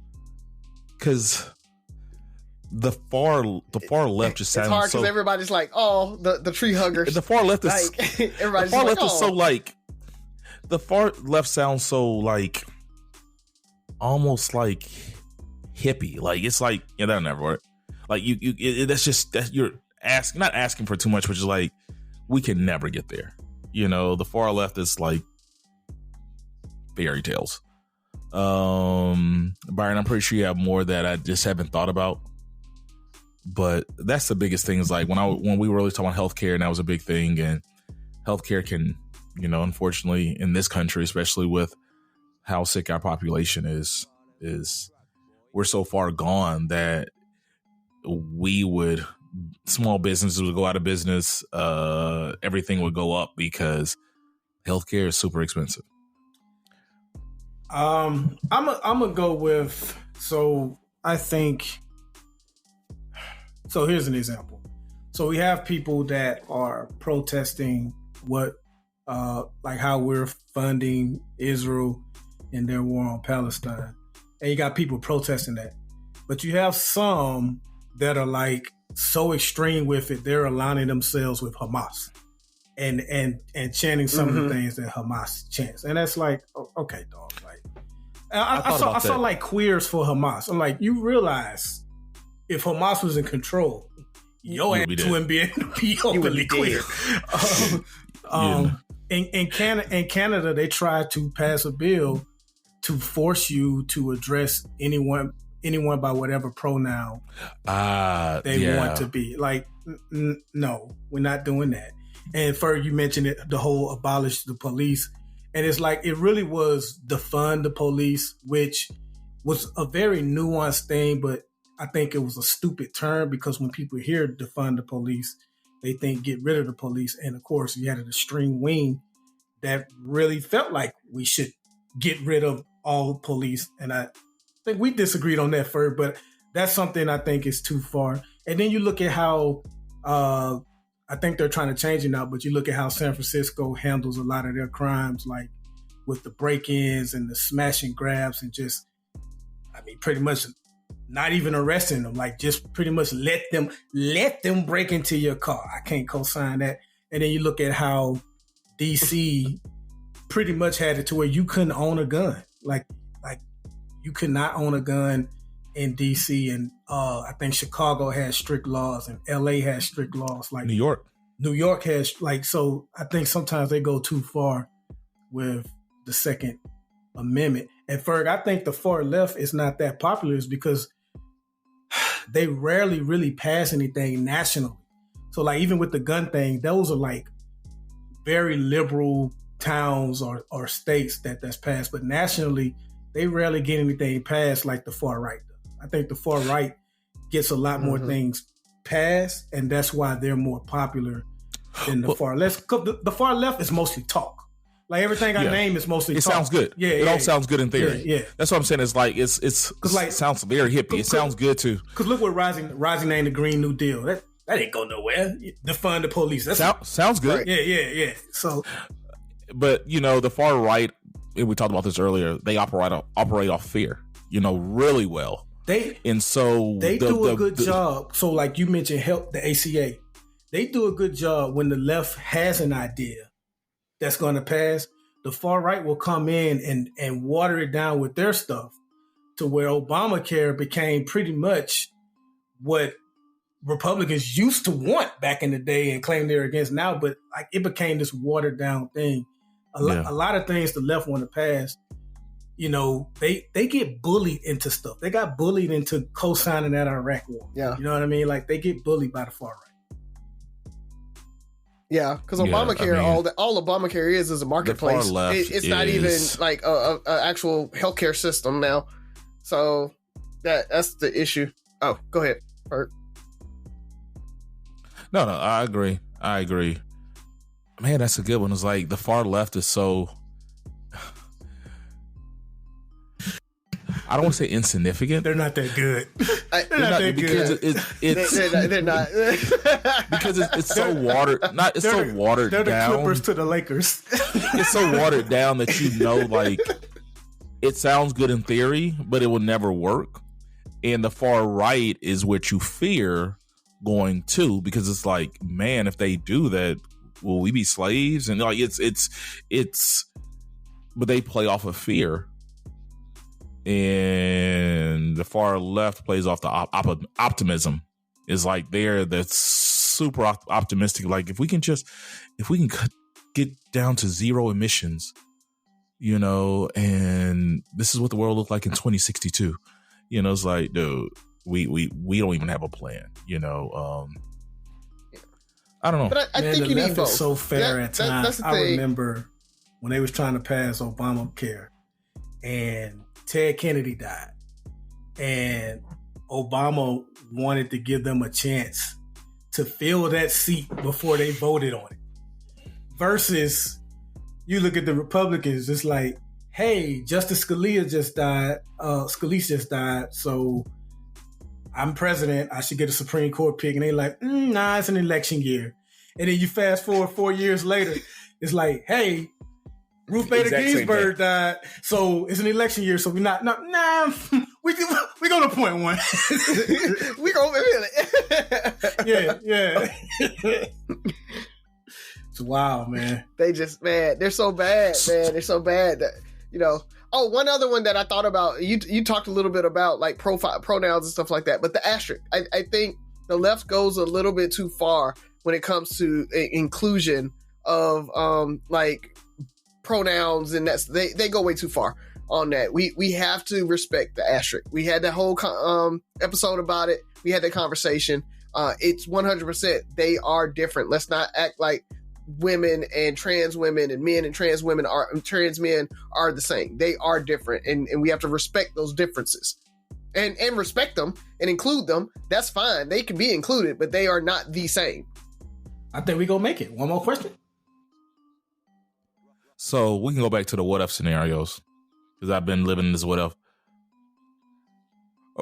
because the far left just sounds, it's hard because everybody's like, oh, the tree huggers. The far left is like, everybody's the far left, oh. Is so like, the far left sounds so like almost like hippie. Like, it's like, that'll never work. Like you're not asking for too much, which is like, we can never get there. The far left is like fairy tales. Byron, I'm pretty sure you have more that I just haven't thought about. But that's the biggest thing, is like when we were really talking about healthcare, and that was a big thing, and healthcare can, unfortunately in this country, especially with how sick our population is we're so far gone that small businesses would go out of business. Everything would go up because healthcare is super expensive. I'm gonna go with, I think, so here's an example. So we have people that are protesting like how we're funding Israel in their war on Palestine. And you got people protesting that. But you have some that are like so extreme with it, they're aligning themselves with Hamas and chanting some of the things that Hamas chants. And that's like, okay, dog. Like, I saw like queers for Hamas. I'm like, you realize if Hamas was in control, your ass wouldn't be able to be openly queer. in Canada, they tried to pass a bill to force you to address anyone by whatever pronoun they want to be. Like, no, we're not doing that. And Ferg, you mentioned it, the whole abolish the police. And it's like, it really was defund the police, which was a very nuanced thing, but I think it was a stupid term because when people hear defund the police, they think get rid of the police. And of course, you had an extreme wing that really felt like we should get rid of all police. And I think we disagreed on that, Ferg, but that's something I think is too far. And then you look at how, I think they're trying to change it now, but you look at how San Francisco handles a lot of their crimes, like with the break-ins and the smash and grabs and just, I mean, pretty much not even arresting them, like just pretty much let them break into your car. I can't co-sign that. And then you look at how DC pretty much had it to where you couldn't own a gun. Like you could not own a gun in DC, and I think Chicago has strict laws and LA has strict laws. Like New York has, like, so I think sometimes they go too far with the Second Amendment. And Ferg, I think the far left is not that popular is because they rarely really pass anything nationally. So like even with the gun thing, those are like very liberal towns or states that's passed, but nationally they rarely get anything passed like the far right does. I think the far right gets a lot more things passed, and that's why they're more popular than the far left. The far left is mostly talk. Like everything I name is mostly talk. It sounds good. Yeah, it all sounds good in theory. Yeah. That's what I'm saying. It's like it's like sounds very hippie. It sounds good too. Because look what Razi named the Green New Deal. That ain't go nowhere. Defund the police. Sounds good. Right. Yeah. So, but you know, the far right, and we talked about this earlier, they operate off fear. You know, really well. They do a good job. So, like you mentioned, help the ACA. They do a good job when the left has an idea that's going to pass. The far right will come in and water it down with their stuff to where Obamacare became pretty much what Republicans used to want back in the day and claim they're against now. But like it became this watered down thing. A lot of things the left want to pass. You know, they get bullied into stuff. They got bullied into co-signing that Iraq war. Yeah. You know what I mean? Like they get bullied by the far right. Yeah, because Obamacare, all Obamacare is a marketplace. It's not even like a actual healthcare system now. So that's the issue. Oh, go ahead, Ferg. No, I agree. Man, that's a good one. It's like the far left is so, I don't want to say insignificant. They're not that good. They're not because it's so watered. So watered down. They're the Clippers to the Lakers. It's so watered down that you know, like it sounds good in theory, but it will never work. And the far right is what you fear going to, because it's like, man, if they do that, will we be slaves? And like it's, but they play off of fear. And the far left plays off the optimism. Is like that's super optimistic. Like if we can get down to zero emissions, you know, and this is what the world looked like in 2062. You know, it's like, dude, we don't even have a plan. You know, I don't know. But I think you need both. So fair at times. I remember when they was trying to pass Obamacare, and Ted Kennedy died, and Obama wanted to give them a chance to fill that seat before they voted on it. Versus, you look at the Republicans, it's like, hey, Justice Scalia just died. Scalise just died, so I'm president. I should get a Supreme Court pick. And they're like, nah, it's an election year. And then you fast forward 4 years later, it's like, hey, Ruth Bader Ginsburg died, so it's an election year, so we're not. We gonna appoint one. We gonna it. Yeah. It's wild, man. They're so bad, man. They're so bad that, you know. Oh, one other one that I thought about. You talked a little bit about like pronouns and stuff like that, but the asterisk. I think the left goes a little bit too far when it comes to inclusion of like pronouns, and they go way too far on that. We have to respect the asterisk. We had that whole episode about it. We had that conversation. It's 100%. They are different. Let's not act like women and trans women and men and trans women are trans men are the same. They are different, and we have to respect those differences and respect them and include them. That's fine. They can be included, but they are not the same. I think we gonna make it. One more question. So we can go back to the what if scenarios, because I've been living this what if.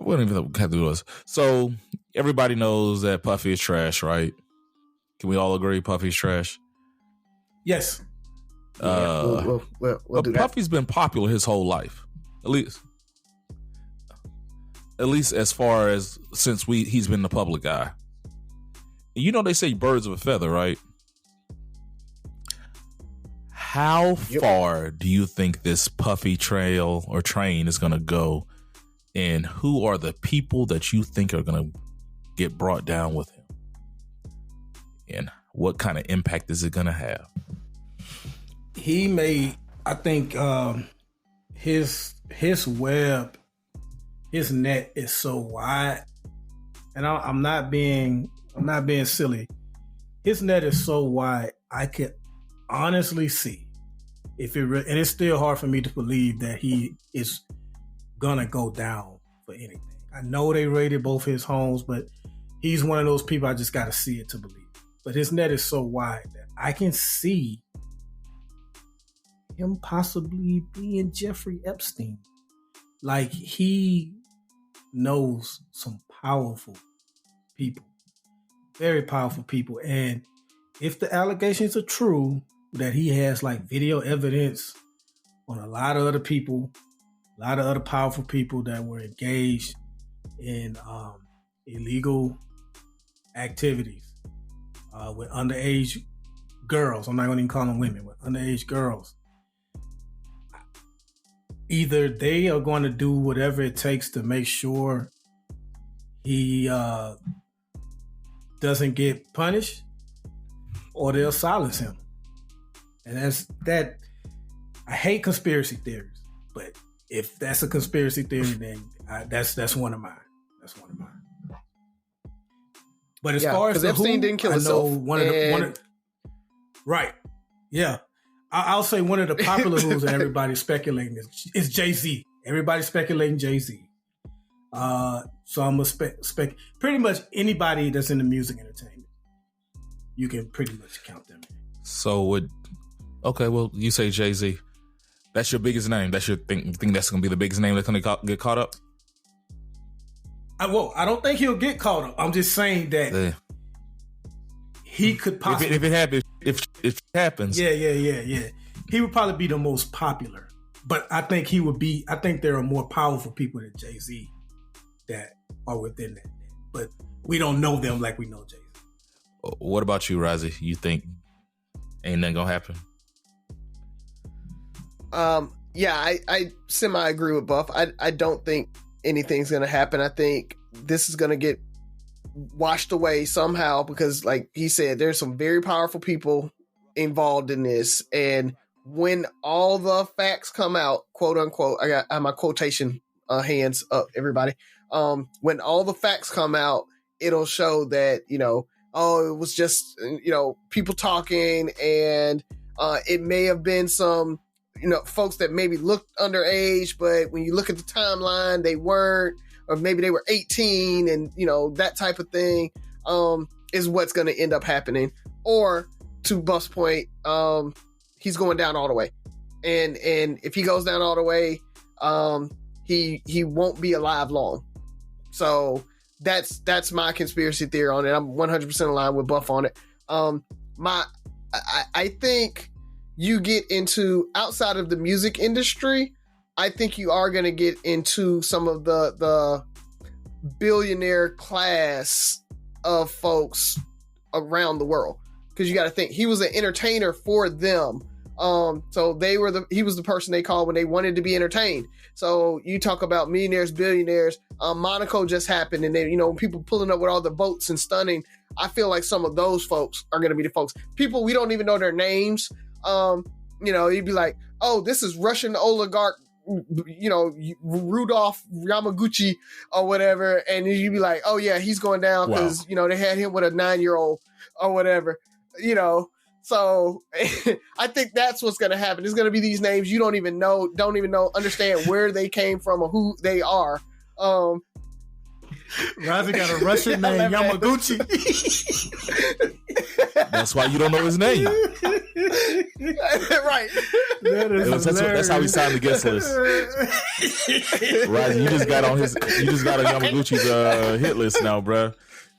We don't even have to do this. So everybody knows that Puffy is trash, right? Can we all agree Puffy's trash? Yes. We'll do that. Puffy's been popular his whole life, at least as far as since he's been the public eye. You know they say birds of a feather, right? How far do you think this Puffy trail or train is going to go, and who are the people that you think are going to get brought down with him, and what kind of impact is it going to have? He made, I think, his web, his net is so wide, and I'm not being silly. His net is so wide, I could honestly see and it's still hard for me to believe that he is gonna go down for anything. I know they raided both his homes, but he's one of those people I just got to see it to believe. But his net is so wide that I can see him possibly being Jeffrey Epstein. Like, he knows some powerful people, very powerful people. And if the allegations are true, that he has like video evidence on a lot of other people, a lot of other powerful people that were engaged in illegal activities with underage girls. I'm not going to even call them women, with underage girls. Either they are going to do whatever it takes to make sure he doesn't get punished, or they'll silence him. And that's that. I hate conspiracy theories, but if that's a conspiracy theory, then that's one of mine. That's one of mine. But as far as the Epstein didn't kill himself, right? Yeah, I'll say one of the popular rules that everybody's speculating is Jay-Z. Everybody's speculating Jay-Z. So I'm gonna spec pretty much anybody that's in the music entertainment. You can pretty much count them in. So okay, well, you say Jay-Z. That's your biggest name. That's your thing. You think that's going to be the biggest name that's going to get caught up? I don't think he'll get caught up. I'm just saying that he could possibly. If it happens. Yeah. He would probably be the most popular. But I think I think there are more powerful people than Jay-Z that are within that. But we don't know them like we know Jay-Z. What about you, Razi? You think ain't nothing going to happen? I semi agree with Buff. I don't think anything's gonna happen. I think this is gonna get washed away somehow because, like he said, there's some very powerful people involved in this, and when all the facts come out, quote unquote, I have my quotation hands up, everybody. When all the facts come out, it'll show that, it was just, people talking, and it may have been some, folks that maybe looked underage, but when you look at the timeline, they weren't, or maybe they were 18, and, that type of thing is what's going to end up happening. Or, to Buff's point, he's going down all the way. And if he goes down all the way, he won't be alive long. So that's my conspiracy theory on it. I'm 100% aligned with Buff on it. I think you get into outside of the music industry, I think you are going to get into some of the billionaire class of folks around the world. Because you got to think, he was an entertainer for them So he was the person they called when they wanted to be entertained. So you talk about millionaires, billionaires. Monaco just happened, and then people pulling up with all the boats and stunning. I feel like some of those folks are going to be the folks. People we don't even know their names. You'd be like, oh, this is Russian oligarch, Rudolph Yamaguchi or whatever, and you'd be like, oh yeah, he's going down because they had him with a 9-year-old or whatever. So I think that's what's going to happen. There's going to be these names you don't even know, understand where they came from or who they are. Razi got a Russian name, Yamaguchi. That's why you don't know his name. Right. That's how he signed the guest list. Razi, you just got on Yamaguchi's hit list now, bro.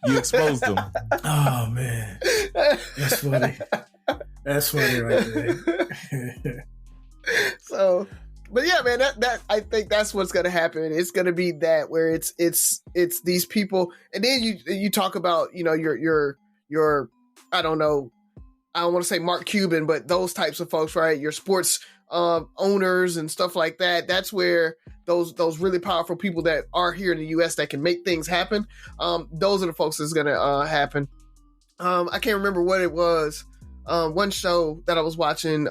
You exposed him. Oh man, that's funny. That's funny right there. So, but yeah, man, that I think that's what's gonna happen. It's gonna be that where it's these people, and then you talk about your I don't know, I don't want to say Mark Cuban, but those types of folks, right? Your sports owners and stuff like that. That's where those really powerful people that are here in the U.S. that can make things happen. Those are the folks that's gonna happen. I can't remember what it was. One show that I was watching,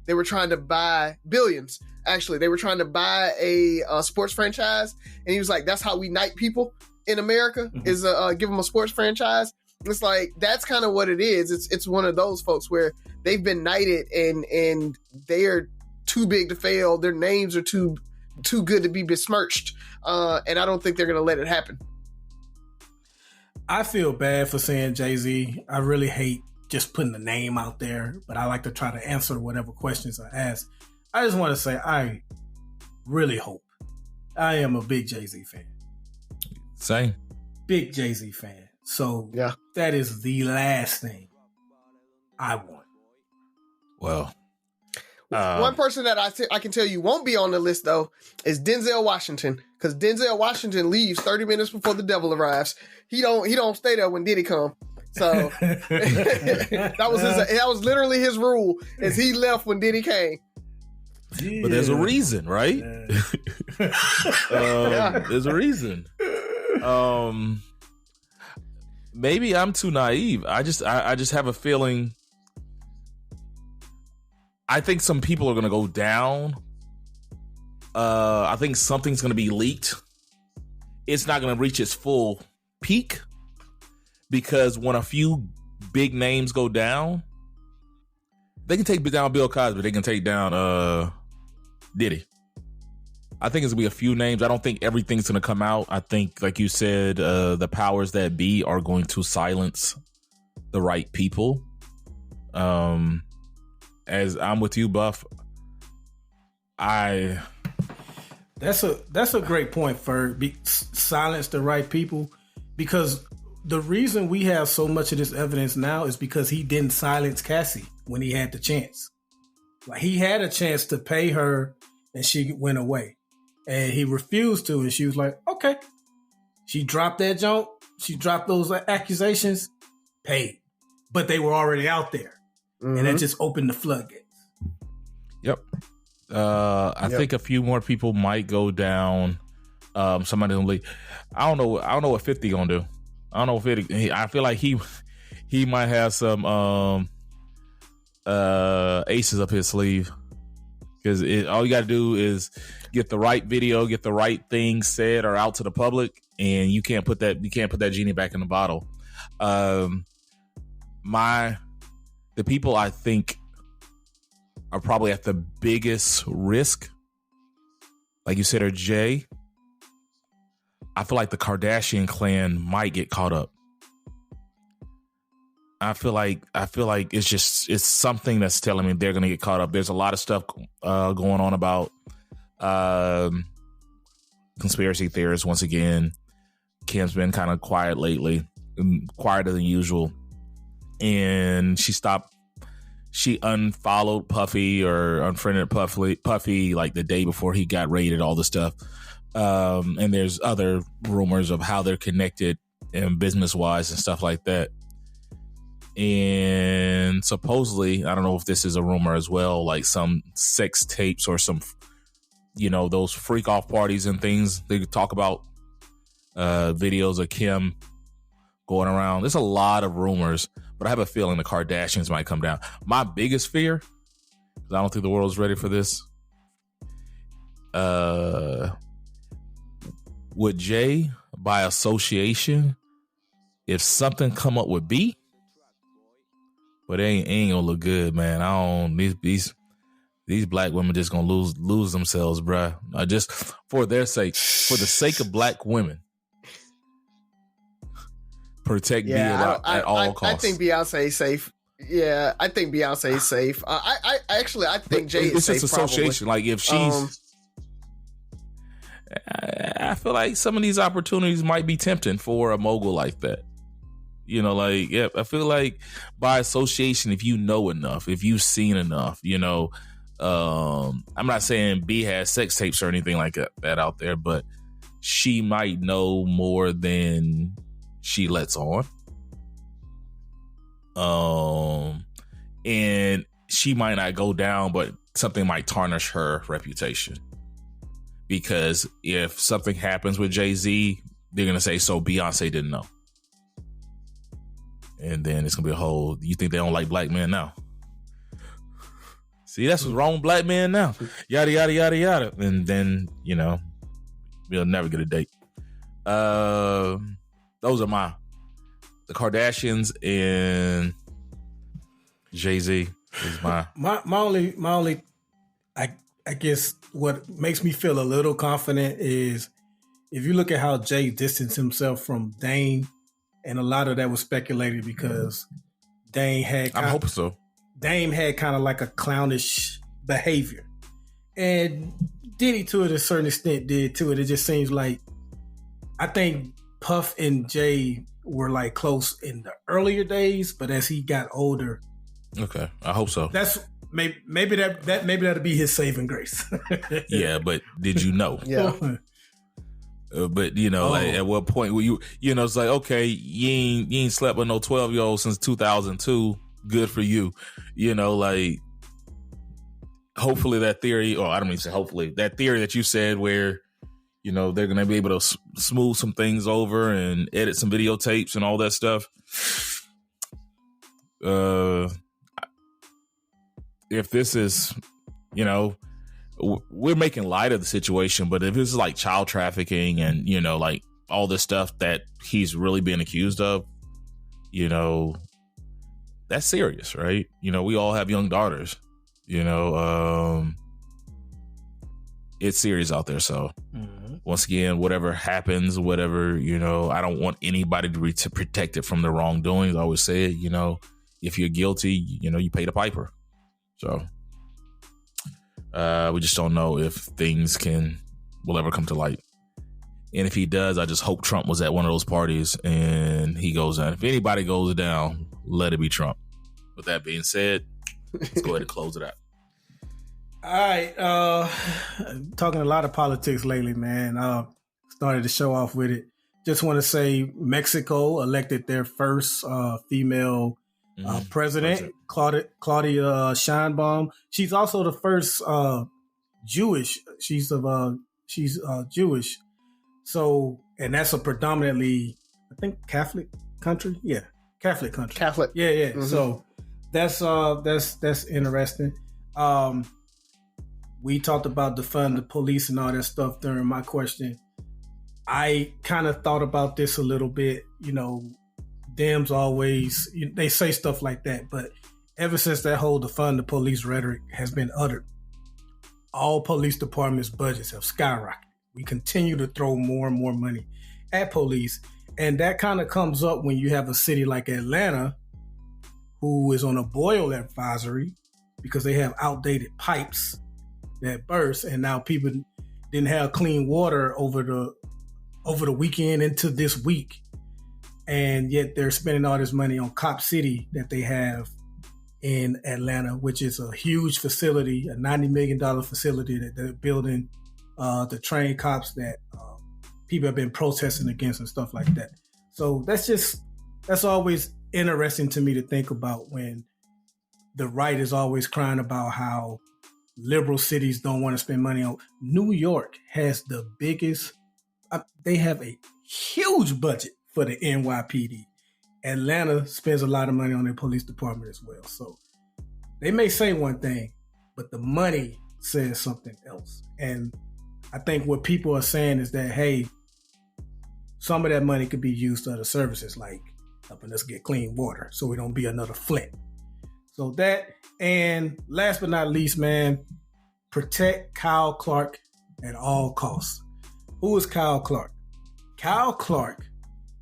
they were trying to buy Billions. Actually, they were trying to buy a sports franchise, and he was like, "That's how we knight people in America is give them a sports franchise." It's like that's kind of what it is. It's one of those folks where they've been knighted and they are too big to fail. Their names are too good to be besmirched, and I don't think they're going to let it happen. I feel bad for saying Jay-Z. I really hate just putting the name out there, but I like to try to answer whatever questions I ask. I just want to say I really hope. I am a big Jay-Z fan. Same. Big Jay-Z fan. So yeah, that is the last thing I want. Well, one person that I can tell you won't be on the list though is Denzel Washington, because Denzel Washington leaves 30 minutes before the devil arrives. He don't stay there when Diddy come. So that was literally his rule, is he left when Diddy came. Yeah. But there's a reason, right? Yeah. There's a reason. Maybe I'm too naive. I just have a feeling. I think some people are going to go down. I think something's going to be leaked. It's not going to reach its full peak, because when a few big names go down, they can take down Bill Cosby. They can take down Diddy. I think it's going to be a few names. I don't think everything's going to come out. I think, like you said, the powers that be are going to silence the right people. As I'm with you, Buff, that's a great point, Ferg. Silence the right people, because the reason we have so much of this evidence now is because he didn't silence Cassie when he had the chance. Like, he had a chance to pay her and she went away, and he refused to, and she was like, okay. She dropped that junk. She dropped those accusations, paid, but they were already out there. And that just opened the floodgates. Yep. I think a few more people might go down. Somebody gonna leave. I don't know what 50 gonna do. I don't know if I feel like he might have some aces up his sleeve, because all you got to do is get the right video, get the right thing said or out to the public, and you can't put that genie back in the bottle. The people I think are probably at the biggest risk, like you said, are Jay. I feel like the Kardashian clan might get caught up. I feel like it's something that's telling me they're going to get caught up. There's a lot of stuff going on about conspiracy theorists. Once again, Kim's been kind of quiet lately, quieter than usual. And she unfollowed Puffy or unfriended Puffy like the day before he got raided, all the stuff. And there's other rumors of how they're connected and business wise and stuff like that. And supposedly, I don't know if this is a rumor as well, like some sex tapes or some, those freak off parties and things. They talk about videos of Kim going around. There's a lot of rumors, but I have a feeling the Kardashians might come down. My biggest fear, because I don't think the world's ready for this, would Jay, by association, if something come up with B, but it ain't gonna look good, man. These black women just gonna lose themselves, bruh. Just for their sake, for the sake of black women. Protect B at all costs. I think Beyonce's safe. Yeah, I think Beyonce's safe. I think Jay is safe. It's just association. Probably. Like if she's, I feel like some of these opportunities might be tempting for a mogul like that. I feel like by association, if you know enough, if you've seen enough, I'm not saying B has sex tapes or anything like that out there, but she might know more than she lets on. And she might not go down, but something might tarnish her reputation. Because if something happens with Jay-Z, they're going to say, so Beyonce didn't know. And then it's going to be a whole, you think they don't like black men now? See, that's what's wrong with black men now. Yada, yada, yada, yada. And then, we'll never get a date. Those are the Kardashians and Jay-Z is my only, I guess what makes me feel a little confident is if you look at how Jay distanced himself from Dame, and a lot of that was speculated because Dame had kind of like a clownish behavior. And Diddy, to a certain extent, did too. It just seems like, I think Puff and Jay were like close in the earlier days, but as he got older. Okay, I hope so. That's maybe that'll be his saving grace. Yeah, but did you know? Yeah. But like at what point were you? It's like, okay, you ain't slept with no 12-year-old since 2002. Good for you. Like hopefully that theory, or I don't mean to say hopefully, that theory that you said where they're gonna be able to smooth some things over and edit some videotapes and all that stuff. If this is, we're making light of the situation, but if this is like child trafficking and, like all this stuff that he's really being accused of, that's serious, right? We all have young daughters, it's serious out there. So once again, whatever happens, I don't want anybody to protect it from the wrongdoings. I always say it, if you're guilty, you pay the piper. So we just don't know if things will ever come to light. And if he does, I just hope Trump was at one of those parties and he goes down. If anybody goes down, let it be Trump. With that being said, let's go ahead and close it out. All right. Talking a lot of politics lately, man. Started to show off with it. Just want to say Mexico elected their first female president, Claudia Sheinbaum. She's also the first Jewish. She's Jewish. So, and that's a predominantly, I think, Catholic country. Yeah, Catholic country. Catholic. Yeah. Mm-hmm. So that's interesting. We talked about defund the police and all that stuff during my question. I kind of thought about this a little bit. Dems always, they say stuff like that, but ever since that whole defund the police rhetoric has been uttered, all police departments' budgets have skyrocketed. We continue to throw more and more money at police. And that kind of comes up when you have a city like Atlanta, who is on a boil advisory because they have outdated pipes that burst. And now people didn't have clean water over the weekend into this week. And yet they're spending all this money on Cop City that they have in Atlanta, which is a huge facility, a $90 million facility that they're building to train cops that people have been protesting against and stuff like that. So that's always interesting to me to think about when the right is always crying about how liberal cities don't want to spend money on. New York has the biggest, they have a huge budget for the NYPD. Atlanta spends a lot of money on their police department as well. So they may say one thing, but the money says something else. And I think what people are saying is that, hey, some of that money could be used to other services, like helping us get clean water so we don't be another Flint. So that, and last but not least, man, protect Kyle Clarke at all costs. Who is Kyle Clarke? Kyle Clarke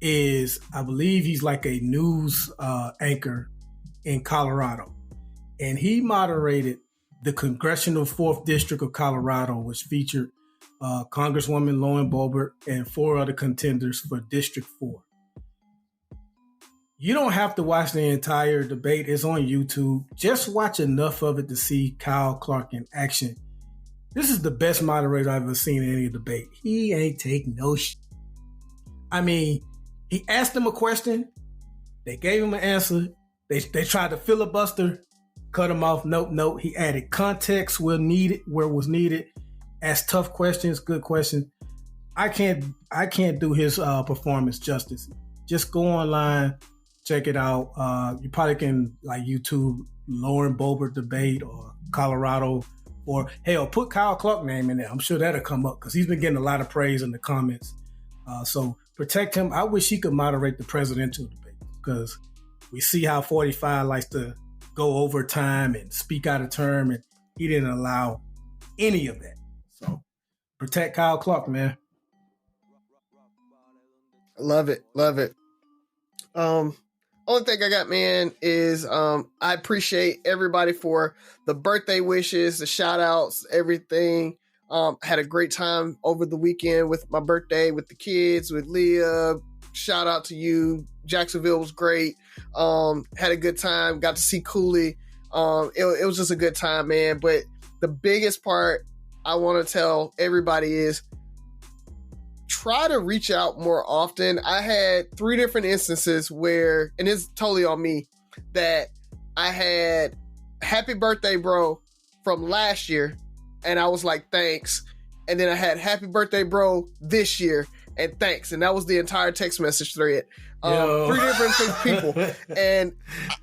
is, I believe he's like a news anchor in Colorado. And he moderated the Congressional 4th District of Colorado, which featured Congresswoman Lauren Boebert and 4 other contenders for District 4. You don't have to watch the entire debate. It's on YouTube. Just watch enough of it to see Kyle Clarke in action. This is the best moderator I've ever seen in any debate. He ain't take no shit. I mean, he asked him a question. They gave him an answer. They tried to filibuster, cut him off. Nope. He added context where was needed. Asked tough questions, good questions. I can't do his performance justice. Just go online, check it out. You probably can like YouTube Lauren Boebert debate or Colorado, or hell, put Kyle Clarke name in there. I'm sure that'll come up because he's been getting a lot of praise in the comments. So protect him. I wish he could moderate the presidential debate because we see how 45 likes to go over time and speak out of term, and he didn't allow any of that. So protect Kyle Clarke, man. Love it. Only thing I got, man, is I appreciate everybody for the birthday wishes, the shout outs, everything. Had a great time over the weekend with my birthday, with the kids, with Leah. Shout out to you. Jacksonville was great. Had a good time. Got to see Cooley. It was just a good time, man. But the biggest part I want to tell everybody is try to reach out more often. I had 3 different instances where, and it's totally on me, that I had happy birthday, bro, from last year. And I was like, thanks. And then I had happy birthday, bro, this year. And thanks. And that was the entire text message thread. 3 different people. And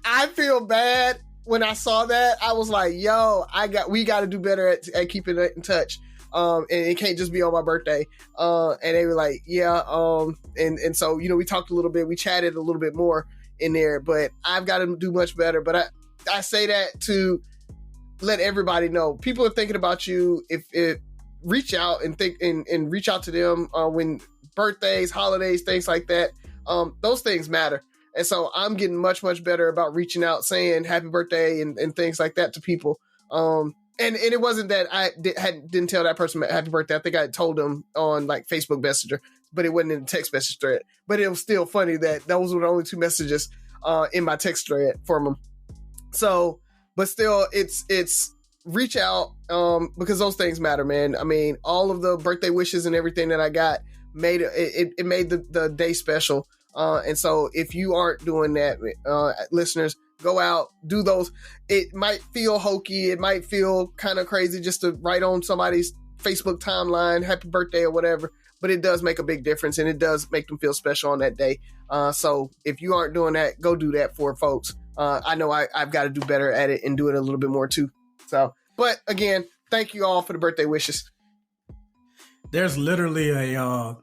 I feel bad when I saw that. I was like, yo, we got to do better at keeping it in touch. And it can't just be on my birthday. And they were like, yeah. And so, we talked a little bit, we chatted a little bit more in there, but I've got to do much better. But I say that to let everybody know people are thinking about you. If reach out and think and reach out to them when birthdays, holidays, things like that. Those things matter. And so I'm getting much, much better about reaching out, saying happy birthday and things like that to people. And it wasn't that I didn't tell that person happy birthday. I think I told them on like Facebook Messenger, but it wasn't in the text message thread. But it was still funny that those were the only 2 messages in my text thread from them. So, but still, it's reach out because those things matter, man. I mean, all of the birthday wishes and everything that I got made it made the day special. And so if you aren't doing that, listeners, go out, do those. It might feel hokey. It might feel kind of crazy just to write on somebody's Facebook timeline, happy birthday or whatever, but it does make a big difference and it does make them feel special on that day. So if you aren't doing that, go do that for folks. I know I've got to do better at it and do it a little bit more too. So, but again, thank you all for the birthday wishes. There's literally a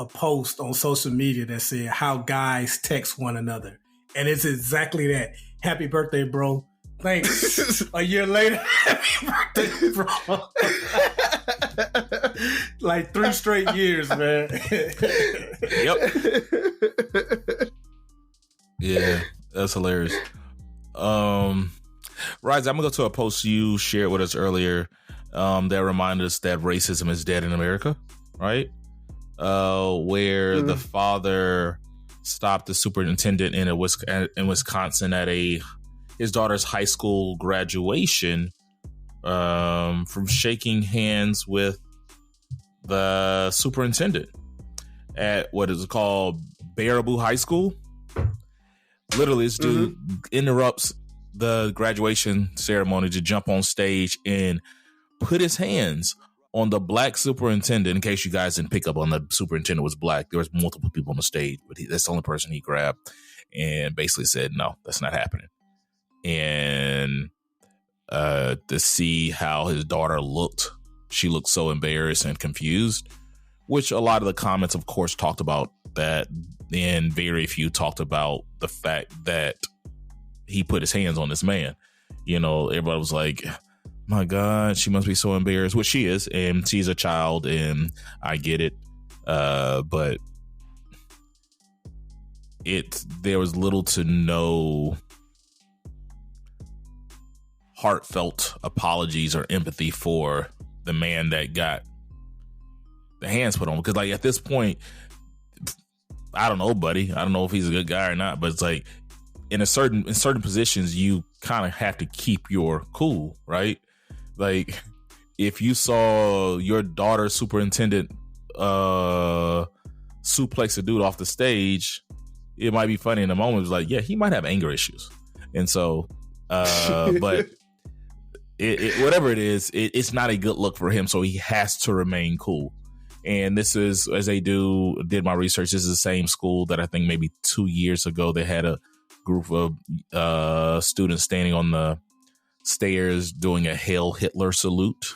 post on social media that said how guys text one another. And it's exactly that. Happy birthday, bro. Thanks. A year later, happy birthday, bro. Like 3 straight years, man. Yep. Yeah, that's hilarious. Razi, I'm gonna go to a post you shared with us earlier that reminded us that racism is dead in America, right? Where the father stopped the superintendent in Wisconsin at his daughter's high school graduation from shaking hands with the superintendent at what is called Baraboo High School. Literally, this dude interrupts the graduation ceremony to jump on stage and put his hands on the black superintendent. In case you guys didn't pick up on, the superintendent was black. There was multiple people on the stage, but that's the only person he grabbed, and basically said, no, that's not happening. And to see how his daughter looked, she looked so embarrassed and confused, which a lot of the comments, of course, talked about that, and very few talked about the fact that he put his hands on this man. You know, everybody was like, my God, she must be so embarrassed, which she is, and she's a child, and I get it. But there was little to no heartfelt apologies or empathy for the man that got the hands put on. Because, like, at this point, I don't know, buddy. I don't know if he's a good guy or not, but it's like in certain positions, you kind of have to keep your cool, right? Like, if you saw your daughter superintendent suplex a dude off the stage, it might be funny in the moment. It's like, yeah, he might have anger issues, and so, but whatever it is, it's not a good look for him. So he has to remain cool. And this is, as I did my research, this is the same school that I think maybe 2 years ago they had a group of students standing on the stairs doing a Hail Hitler salute.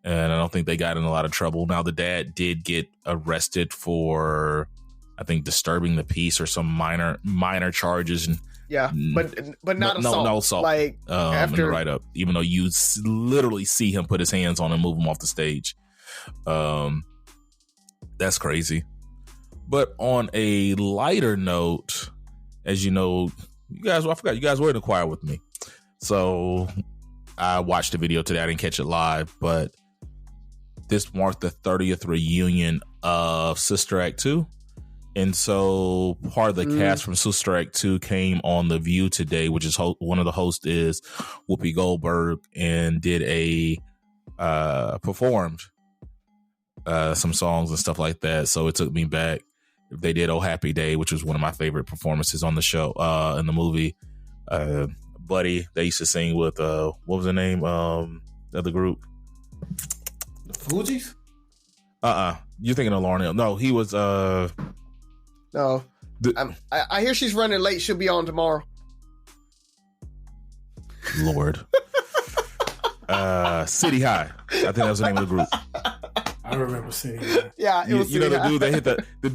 And I don't think they got in a lot of trouble. Now, the dad did get arrested for, I think, disturbing the peace or some minor charges. And yeah, but not assault. No assault. Like, in the write-up, even though you literally see him put his hands on and move him off the stage. That's crazy. But on a lighter note, as you know, I forgot you guys were in the choir with me. So I watched the video today. I didn't catch it live, but this marked the 30th reunion of Sister Act 2. And so part of the cast from Sister Act 2 came on The View today, which is one of the hosts is Whoopi Goldberg, and did performed some songs and stuff like that. So it took me back. They did Oh Happy Day, which was one of my favorite performances on the show, in the movie. Buddy, they used to sing with, what was the name? The other group? The Fugees? You're thinking of Lauryn Hill. No, he was, no. I hear she's running late. She'll be on tomorrow. Lord. City High. I think that was the name of the group. I remember seeing that. Yeah, it was. You know the dude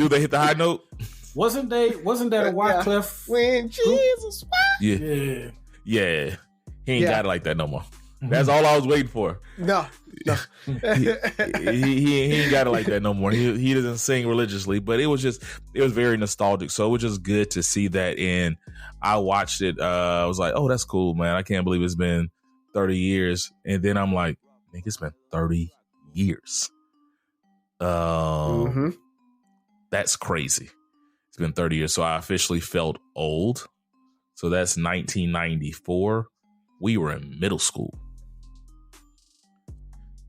that hit the high note. Wasn't that a Wyclef? When Jesus. Yeah. He ain't got it like that no more. That's all I was waiting for. No. he ain't got it like that no more. He doesn't sing religiously, but it was very nostalgic. So it was just good to see that. And I watched it. I was like, oh, that's cool, man. I can't believe it's been 30 years. And then I'm like, I think it's been 30 years. That's crazy. It's been 30 years. So I officially felt old. So that's 1994. We were in middle school.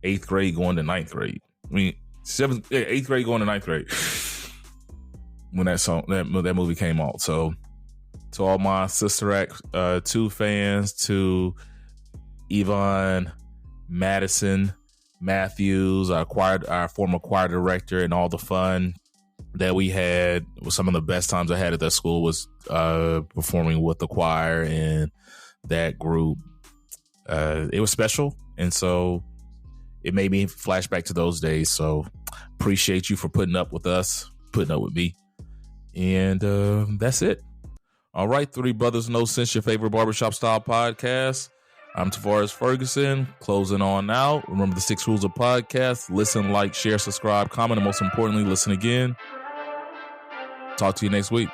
8th grade going to 9th grade. I mean, 8th grade going to 9th grade when that movie came out. So to all my Sister Act 2 fans, to Yvonne, Madison, Matthews, our former choir director, and all the fun that we had. Some of the best times I had at that school was performing with the choir and that group. It was special, and so it made me flash back to those days. So appreciate you for putting up with us, putting up with me. And that's it. All right, Three Brothers No Sense, your favorite barbershop style podcast. I'm Tavares Ferguson, closing on out. Remember the 6 rules of podcast: listen, like, share, subscribe, comment, and most importantly, listen again. Talk to you next week.